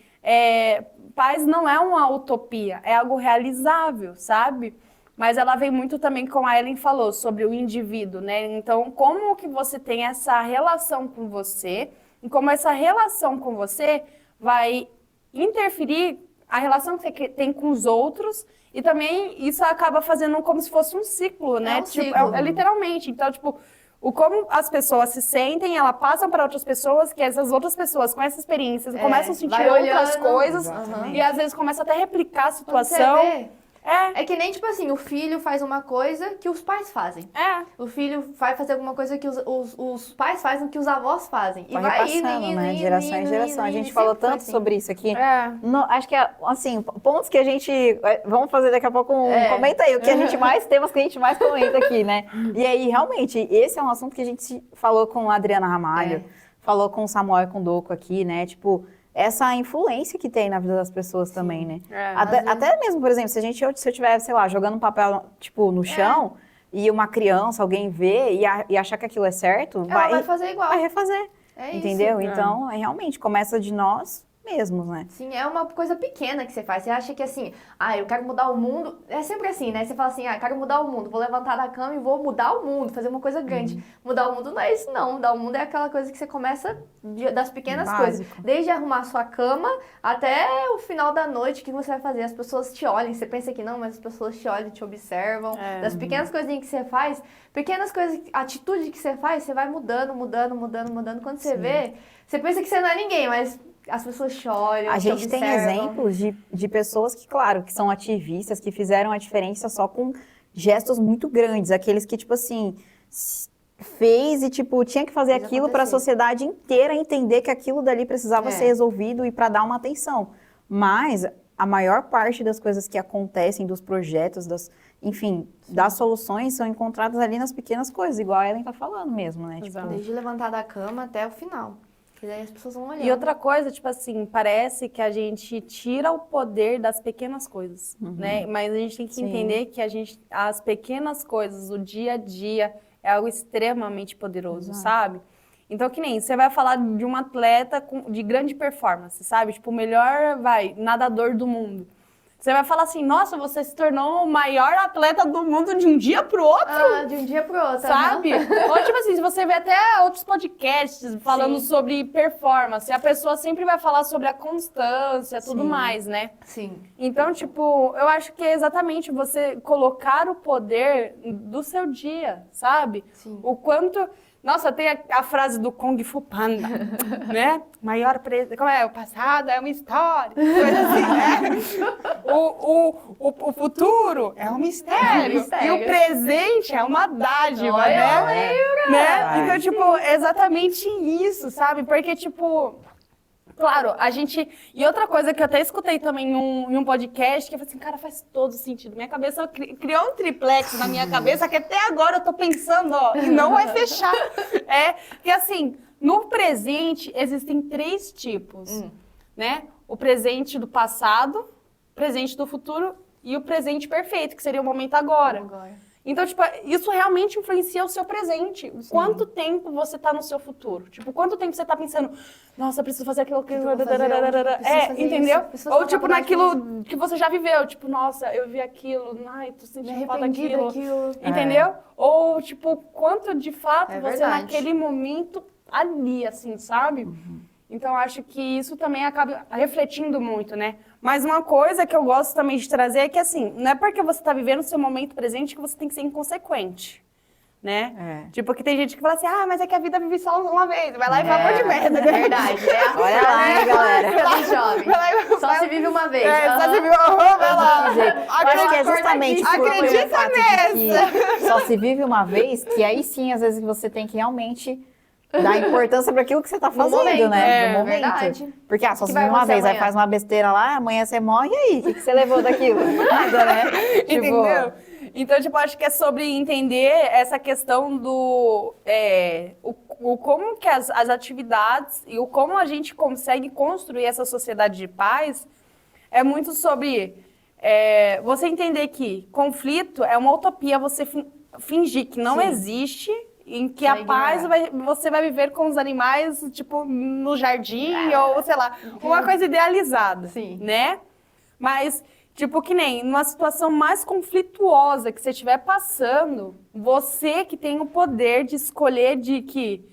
paz não é uma utopia, é algo realizável, sabe? Mas ela vem muito também, como a Ellen falou, sobre o indivíduo, né? Então, como que você tem essa relação com você e como essa relação com você vai interferir a relação que você tem com os outros e também isso acaba fazendo como se fosse um ciclo, né? um ciclo. Literalmente. Então, tipo, como as pessoas se sentem, elas passam para outras pessoas, que essas outras pessoas com essa experiência começam a sentir vai outras olhando. coisas Exatamente. e às vezes começa até a replicar a Quando você situação. vê, É, é que nem, tipo assim, o filho faz uma coisa que os pais fazem. é. O filho vai fazer alguma coisa que os pais fazem que os avós fazem. E Vai vai repassando, indo, né? indo, Geração em indo, geração. A indo, gente indo, falou sempre foi tanto assim. sobre isso aqui. É. Acho que, assim, pontos que a gente... Vamos fazer daqui a pouco Comenta aí, o que a gente mais... Temas que a gente mais comenta aqui, né? E aí, realmente, esse é um assunto que a gente falou com a Adriana Ramalho, falou com o Samuel e com o Doco aqui, né? Tipo, essa influência que tem na vida das pessoas também, né? Até mesmo, por exemplo, se eu estiver, sei lá, jogando um papel, tipo, no chão, e uma criança, alguém vê e achar que aquilo é certo, Ela vai fazer igual. vai refazer. É isso. Entendeu? Então, realmente, começa de nós mesmos, né? Sim, é uma coisa pequena que você faz. Você acha que assim, eu quero mudar o mundo. É sempre assim, né? Você fala assim, quero mudar o mundo. Vou levantar da cama e vou mudar o mundo, fazer uma coisa grande. Mudar o mundo não é isso, não. Mudar o mundo é aquela coisa que você começa das pequenas Básico. coisas. Desde arrumar a sua cama até o final da noite, o que você vai fazer? As pessoas te olhem. Você pensa que não, mas as pessoas te olham, te observam. Das pequenas coisinhas que você faz, pequenas coisas, atitude que você faz, você vai mudando. Quando você vê, você pensa que você não é ninguém, mas as pessoas choram, A gente tem exemplos de pessoas que, claro, que são ativistas, que fizeram a diferença só com gestos muito grandes. Aqueles que, tipo assim, fez e, tipo, tinha que fazer Fez aquilo para a acontecer. sociedade inteira entender que aquilo dali precisava É. ser resolvido e para dar uma atenção. Mas a maior parte das coisas que acontecem, dos projetos, enfim, das soluções são encontradas ali nas pequenas coisas, igual a Ellen tá falando mesmo, né? Tipo, Exato. Desde levantar da cama até o final. Que daí as pessoas vão olhando. E outra coisa, tipo assim, parece que a gente tira o poder das pequenas coisas, né? Mas a gente tem que Sim. entender que as pequenas coisas, o dia a dia, é algo extremamente poderoso, sabe? Então, que nem, você vai falar de um atleta de grande performance, sabe? Tipo, o melhor, nadador do mundo. Você vai falar assim, nossa, você se tornou o maior atleta do mundo de um dia pro outro? Ah, de um dia pro outro. Sabe? Ou tipo assim, se você vê até outros podcasts falando Sim. sobre performance, a pessoa sempre vai falar sobre a constância, tudo Sim. mais, né? Sim. Então, tipo, eu acho que é exatamente você colocar o poder do seu dia, sabe? Sim. O quanto... Nossa, tem a frase do Kung Fu Panda, né? Como é? O passado é uma história. Coisa assim, né? O futuro é um mistério. mistério. E o presente é uma dádiva, Olha, né? Então, tipo, é exatamente isso, sabe? Porque, tipo... Claro, a gente... E outra coisa que eu até escutei também em um podcast, que eu falei assim, cara, faz todo sentido. Minha cabeça criou um triplex na minha cabeça, que até agora eu tô pensando, ó, e não vai fechar. É que assim, no presente existem 3 tipos, né? O presente do passado, o presente do futuro e o presente perfeito, que seria o momento agora. Então, tipo, isso realmente influencia o seu presente. Quanto tempo você tá no seu futuro? Tipo, quanto tempo você tá pensando, nossa, eu preciso fazer aquilo, entendeu? Ou, tipo, naquilo que você já viveu. Tipo, nossa, eu vi aquilo, ai, tô sentindo falta daquilo. Entendeu? Ou, tipo, quanto de fato É você verdade. naquele momento ali, assim, sabe? Então, acho que isso também acaba refletindo muito, né? Mas uma coisa que eu gosto também de trazer é que, assim, não é porque você tá vivendo o seu momento presente que você tem que ser inconsequente, né? Tipo, que tem gente que fala assim, ah, mas é que a vida vive só uma vez. Vai lá e fala um monte de merda, né? Verdade. olha lá, hein, galera. Feliz jovem. Vai lá e Só se vive uma vez. só se viu, vai lá. Eu acho que é justamente por Acredita o fato de que só se vive uma vez, que aí sim, às vezes, você tem que realmente dar importância para aquilo que você tá fazendo, momento, né? é No momento. verdade. Porque, só O que se vai vive uma acontecer vez, aí amanhã? faz uma besteira lá, amanhã você morre, e aí? O que você levou daquilo? Nada, né? Entendeu? Então, tipo, acho que é sobre entender essa questão do... o como que as atividades e o como a gente consegue construir essa sociedade de paz é muito sobre você entender que conflito é uma utopia, você fingir que não Sim. existe, em que Só a paz você vai viver com os animais, tipo, no jardim, ou sei lá, uma coisa idealizada, Sim. né? Mas, tipo, que nem numa situação mais conflituosa que você estiver passando, você que tem o poder de escolher de que,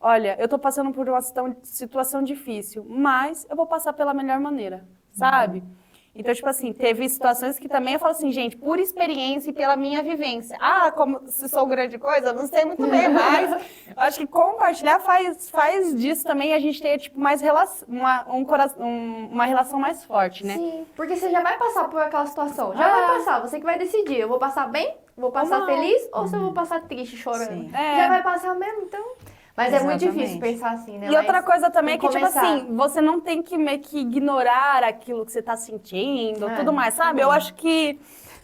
olha, eu tô passando por uma situação difícil, mas eu vou passar pela melhor maneira, sabe? Então, tipo assim, teve situações que também eu falo assim, gente, por experiência e pela minha vivência. Ah, como se sou grande coisa, não sei muito bem, mas acho que compartilhar faz disso também a gente ter, tipo, mais uma relação mais forte, né? Sim, porque você já vai passar por aquela situação. Já vai passar, você que vai decidir. Eu vou passar bem, vou passar não. feliz, ou se eu vou passar triste, chorando. Sim. Já vai passar mesmo, então... Mas é muito Exatamente. difícil pensar assim, né? E outra Mas coisa também é tem que, que tipo começar. assim, você não tem que meio que ignorar aquilo que você tá sentindo, tudo mais, sabe? Eu acho que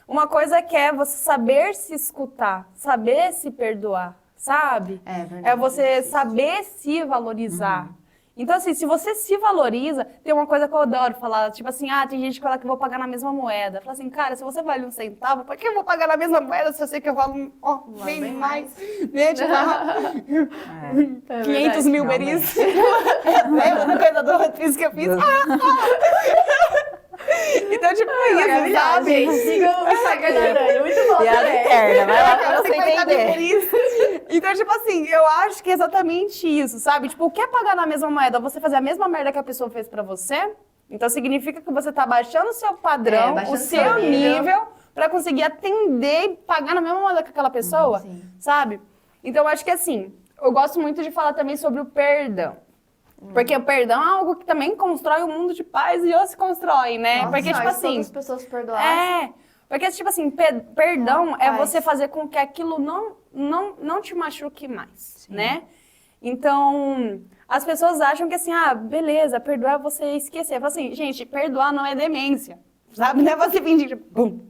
uma coisa que é você saber se escutar, saber se perdoar, sabe? É verdade. É você saber se valorizar. Então, assim, se você se valoriza, tem uma coisa que eu adoro falar, tipo assim, tem gente que fala que eu vou pagar na mesma moeda. Fala assim, cara, se você vale 1 centavo, por que eu vou pagar na mesma moeda se eu sei que eu valo bem mais? Né? Tipo, 500 mil beris. Lembra da coisa do Rodrigues que eu fiz? Então, tipo, isso, sabe? Gente, siga o Instagram da Dani, muito bom. Piada também. interna, vai lá pra você 50 mil entender. beris. Então, tipo assim, eu acho que é exatamente isso, sabe? Tipo, quer pagar na mesma moeda, você fazer a mesma merda que a pessoa fez pra você, então significa que você tá baixando o seu padrão, baixando o seu nível, pra conseguir atender e pagar na mesma moeda que aquela pessoa, sabe? Então, eu acho que assim, eu gosto muito de falar também sobre o perdão. Porque o perdão é algo que também constrói um mundo de paz e ou se constrói, né? Nossa, porque, tipo se assim... todas as pessoas perdoassem. Porque, tipo assim, perdão é Rapaz. você fazer com que aquilo não te machuque mais, né? Então, as pessoas acham que assim, beleza, perdoar é você esquecer. Eu falo assim, gente, perdoar não é demência, sabe? Não é você fingir, tipo, bum,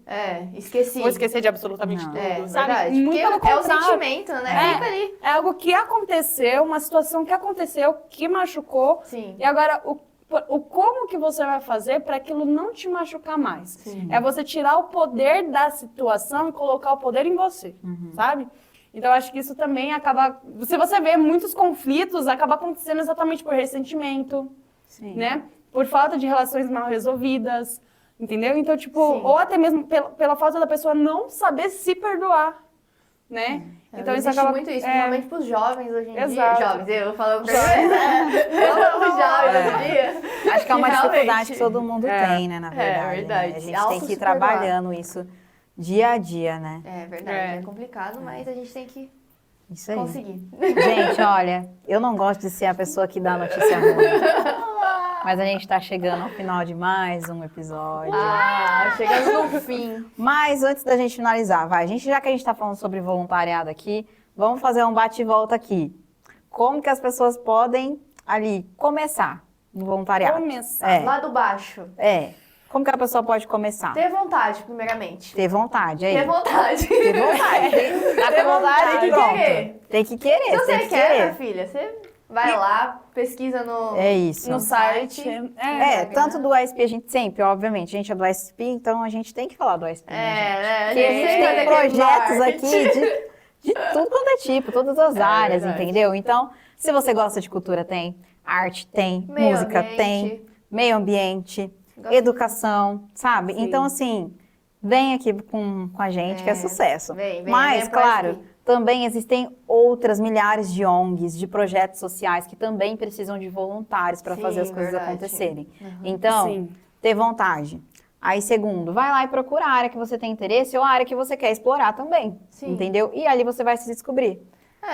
Esqueci. vou esquecer de absolutamente Não. tudo, sabe? Verdade. Muito pelo Porque é o contrário. sentimento, né? Fica ali. É algo que aconteceu, uma situação que aconteceu, que machucou. Sim. E agora, o como que você vai fazer para aquilo não te machucar mais? Sim. É você tirar o poder da situação e colocar o poder em você, sabe? Então, eu acho que isso também acaba... Se você vê muitos conflitos, acaba acontecendo exatamente por ressentimento, né? Por falta de relações mal resolvidas, entendeu? Então, tipo, Sim. ou até mesmo pela falta da pessoa não saber se perdoar, né? Então existe muito isso, principalmente pros jovens hoje em Exato. dia. Jovens, eu falando pra você. Falando jovens hoje em dia. Acho que é uma Realmente. dificuldade que todo mundo tem, né, na verdade. verdade. Né? A gente Auto tem que ir se perdoar. trabalhando isso dia a dia, né? É verdade, é complicado, mas a gente tem que Isso aí. conseguir. Gente, olha, eu não gosto de ser a pessoa que dá a notícia ruim. Mas a gente tá chegando ao final de mais um episódio. Chegando no fim. Mas antes da gente finalizar, já que a gente tá falando sobre voluntariado aqui, vamos fazer um bate e volta aqui. Como que as pessoas podem ali começar no voluntariado? Começar. É. Lá do baixo. Como que a pessoa pode começar? Ter vontade, primeiramente. Ter vontade, aí. Ter vontade. Ter vontade. Ter vontade, Tem que pronto. querer. Tem que querer, Se tem você que quer, minha querer. filha, você vai lá, pesquisa no... É isso. No site. Tanto do ASP a gente sempre, obviamente, a gente é do ASP, então a gente tem que falar do ASP, né, gente? né? Porque a gente tem projetos aqui de tudo quanto é tipo, todas as áreas, verdade. entendeu? Então, se você gosta de cultura, tem. Arte, tem. Meio Música, ambiente. tem. Meio ambiente. Gosto. Educação, sabe? Sim. Então, assim, vem aqui com a gente, que é sucesso. Vem Mas, pro claro, ASP. também existem outras milhares de ONGs, de projetos sociais que também precisam de voluntários para Sim, fazer as coisas verdade. acontecerem. Então, Sim. ter vontade. Aí, segundo, vai lá e procura a área que você tem interesse ou a área que você quer explorar também. Sim. Entendeu? E ali você vai se descobrir.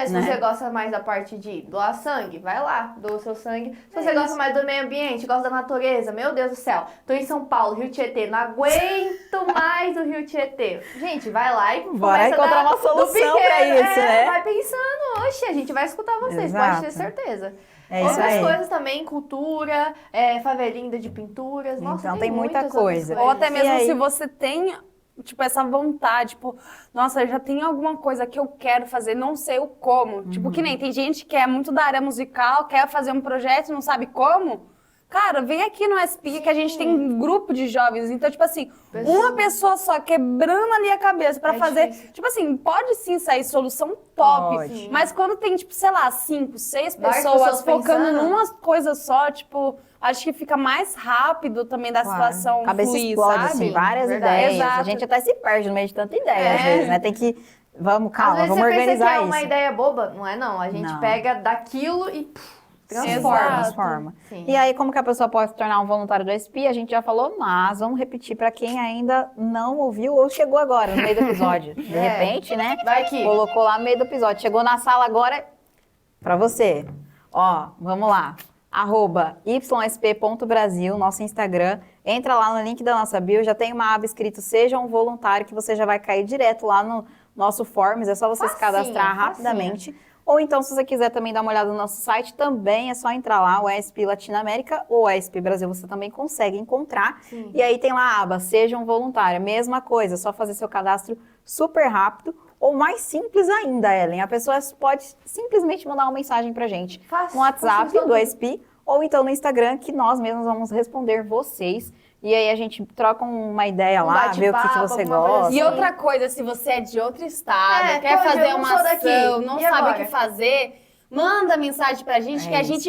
Se né? você gosta mais da parte de doar sangue, vai lá, doa o seu sangue. Se você gosta mais do meio ambiente, gosta da natureza, meu Deus do céu, tô em São Paulo, Rio Tietê, não aguento mais o Rio Tietê. Gente, vai lá e Bora começa a encontrar dar uma do solução pequeno, pra isso, né? Vai pensando, oxe, a gente vai escutar vocês, Exato. pode ter certeza. É isso Outras aí. coisas também, cultura, favelinda de pinturas, nossa, Então, tem muita muitas outras coisa. Ou até E mesmo aí? se você tem, tipo, essa vontade, tipo, nossa, eu já tenho alguma coisa que eu quero fazer, não sei o como. Tipo, que nem tem gente que é muito da área musical, quer fazer um projeto e não sabe como. Cara, vem aqui no SP que a gente tem um grupo de jovens. Então, tipo assim, uma pessoa só quebrando ali a cabeça pra fazer. difícil. Tipo assim, pode sim sair solução top. Pode. Mas quando tem, tipo, sei lá, 5, 6 Várias pessoas pessoas focando pensando. numa coisa só, tipo, acho que fica mais rápido também da situação A cabeça fluir, explode, sabe? assim, várias Verdade. ideias. Exato. A gente até se perde no meio de tanta ideia, às vezes, né? Tem que... Vamos, Às calma, vezes vamos você pensa organizar que é isso. uma ideia boba, não é não. A gente Não. pega daquilo e transforma. Exato. Transforma. Sim. E aí, como que a pessoa pode se tornar um voluntário do SP? A gente já falou, mas vamos repetir para quem ainda não ouviu ou chegou agora, no meio do episódio. De repente, né? Vai que... Colocou lá no meio do episódio. Chegou na sala agora, para você. Ó, vamos lá. @ysp.brasil, nosso Instagram. Entra lá no link da nossa bio, já tem uma aba escrito Seja um Voluntário, que você já vai cair direto lá no nosso Forms. É só você se Facinho, cadastrar rapidamente. Ou então, se você quiser também dar uma olhada no nosso site, também é só entrar lá, o ESP Latinoamérica ou ESP Brasil, você também consegue encontrar. Sim. E aí tem lá a aba Seja um Voluntário. Mesma coisa, só fazer seu cadastro super rápido. Ou mais simples ainda, Ellen, a pessoa pode simplesmente mandar uma mensagem pra gente Fácil, no WhatsApp fácil, do ESP ou então no Instagram, que nós mesmos vamos responder vocês. E aí a gente troca uma ideia Um lá, vê o que bate-papo, você alguma coisa gosta. assim. E outra coisa, se você é de outro estado, É, quer pode, fazer eu não uma sou daqui. ação, não E sabe agora? o que fazer, manda mensagem pra gente, É que a isso.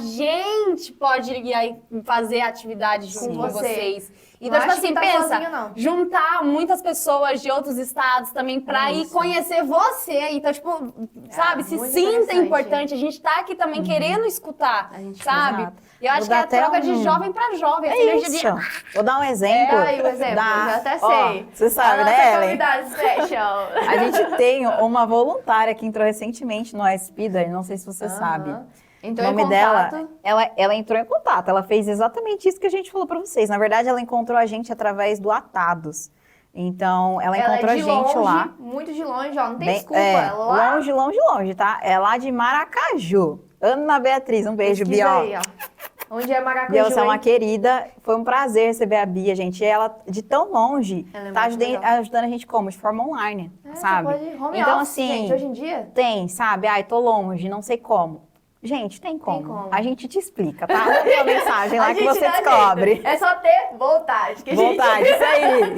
gente pode ir aí fazer atividade junto Sim. com Você. vocês. Então, Não tipo acho que assim, tá pensa, sozinho, não. juntar muitas pessoas de outros estados também pra ir conhecer você. Então, tipo, sabe, se muito sinta interessante. importante. A gente tá aqui também querendo escutar, sabe? Exato. E eu acho Vou que é dar a até troca de um- jovem pra jovem. essa É energia isso. de- Vou dar um exemplo. Aí o exemplo, da- já até Ó, sei. você sabe, A né, nossa Ellen? convidada special. A gente tem uma voluntária que entrou recentemente no ESP, Dani, não sei se você sabe. Então, O nome em dela, contato, ela entrou em contato, ela fez exatamente isso que a gente falou pra vocês. Na verdade, ela encontrou a gente através do Atados. Então, ela Ela encontrou é a de gente longe, lá. muito de longe, ó. Não tem Bem, desculpa. Lá, longe, longe, longe, tá? É lá de Maracaju. Ana Beatriz, um beijo, pesquisa Bia. aí, ó. Onde é Maracaju, Bia, você é uma hein? querida. Foi um prazer receber a Bia, gente. E ela, de tão longe, Ela é tá muito legal. ajudando a gente como? De forma online, sabe? Você pode home Então, office, assim, gente, hoje em dia. tem, sabe? Ai, tô longe, não sei como. Gente, tem como. como. A gente te explica, tá? Manda uma mensagem lá A que gente você dá descobre. jeito. É só ter vontade. Que a gente- Vontade,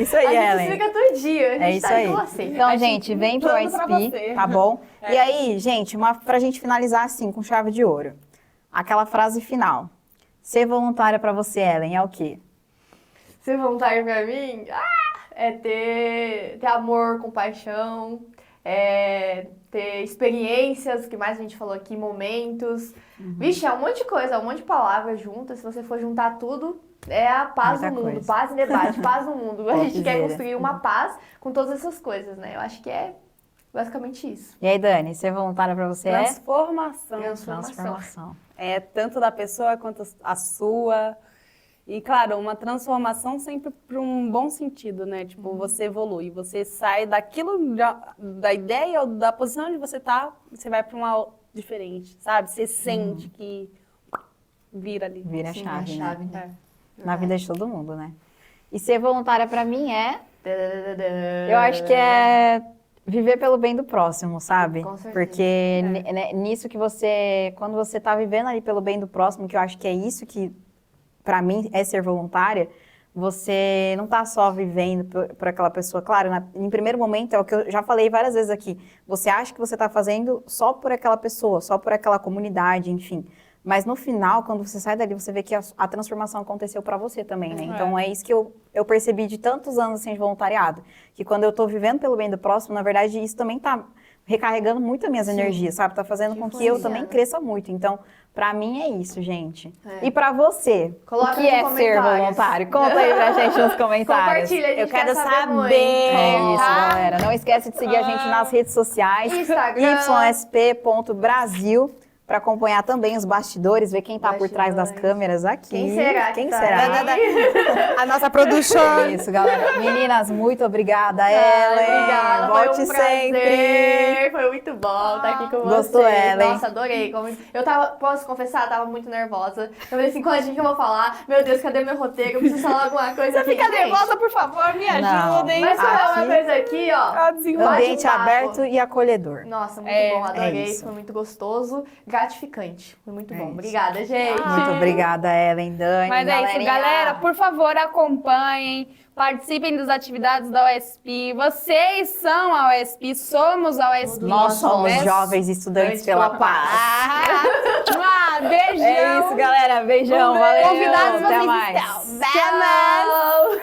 isso aí, A gente Ellen. explica todo dia. A gente É isso tá aí. com você. Então, gente, vem pro plano pra SP, você. tá bom? E aí, gente, pra gente finalizar assim, com chave de ouro. Aquela frase final. Ser voluntária pra você, Ellen, é o quê? Ser voluntário pra mim, é ter amor, compaixão, é ter experiências, que mais a gente falou aqui, momentos. Vixe, é um monte de coisa, um monte de palavras juntas. Se você for juntar tudo, é a paz Muita do mundo, coisa. paz em debate, paz no mundo. A gente quer Topzera. construir uma paz com todas essas coisas, né? Eu acho que é basicamente isso. E aí, Dani, ser voluntária pra você é? Transformação. Transformação. É tanto da pessoa quanto a sua. E, claro, uma transformação sempre para um bom sentido, né? Tipo, você evolui, você sai daquilo, da ideia ou da posição onde você tá, você vai para uma diferente, sabe? Você sente que vira ali. Vira a Sim, chave, a chave, né? Na vida de todo mundo, né? E ser voluntária pra mim é... Eu Eu acho que é viver pelo bem do próximo, sabe? Com certeza. Porque nisso que você... Quando você tá vivendo ali pelo bem do próximo, que eu acho que é isso que, pra mim, é ser voluntária, você não tá só vivendo por aquela pessoa. Claro, em primeiro momento, é o que eu já falei várias vezes aqui. Você acha que você tá fazendo só por aquela pessoa, só por aquela comunidade, enfim. Mas no final, quando você sai dali, você vê que a transformação aconteceu pra você também, né? Então, é isso que eu percebi de tantos anos assim, de voluntariado. Que quando eu tô vivendo pelo bem do próximo, na verdade, isso também tá recarregando muito as minhas energias, sabe? Tá fazendo com que eu também cresça muito. Então, pra mim é isso, gente. E pra você, Coloca o que nos é ser comentários. voluntário? Conta aí pra gente nos comentários. Compartilha, a gente Eu quero quer saber muito. É isso, Tá? galera. Não esquece de seguir a gente nas redes sociais. Instagram. ysp.brasil. Para acompanhar também os bastidores, ver quem tá por trás das Bastidores. câmeras aqui. Quem será? Quem que tá será? aí? A nossa produção. É isso, galera. Meninas, muito obrigada, Ai, Ellen. obrigada, Volte foi um sempre. prazer, foi muito bom estar aqui com Gostou, vocês. Ellen? Nossa, adorei. Eu posso confessar, tava muito nervosa. Eu falei assim, qual que eu vou falar? Meu Deus, cadê meu roteiro? Eu preciso falar alguma coisa aqui. Fica Gente, nervosa, por favor, me ajudem. Mas foi uma Aqui- coisa aqui, ó. Ambiente Bate-papo. aberto e acolhedor. Nossa, muito É, bom, adorei. isso. Foi muito gostoso, gratificante. Foi muito bom. isso. Obrigada, gente. Muito obrigada, Ellen, Dani, Mas é isso, galerinha. galera. Por favor, acompanhem, participem das atividades da USP. Vocês são a USP, somos a USP. Nós somos né? jovens estudantes pela paz. Beijão. É isso, galera. Beijão, Um beijo. valeu. Convidados, Até vocês mais. estão. Tchau.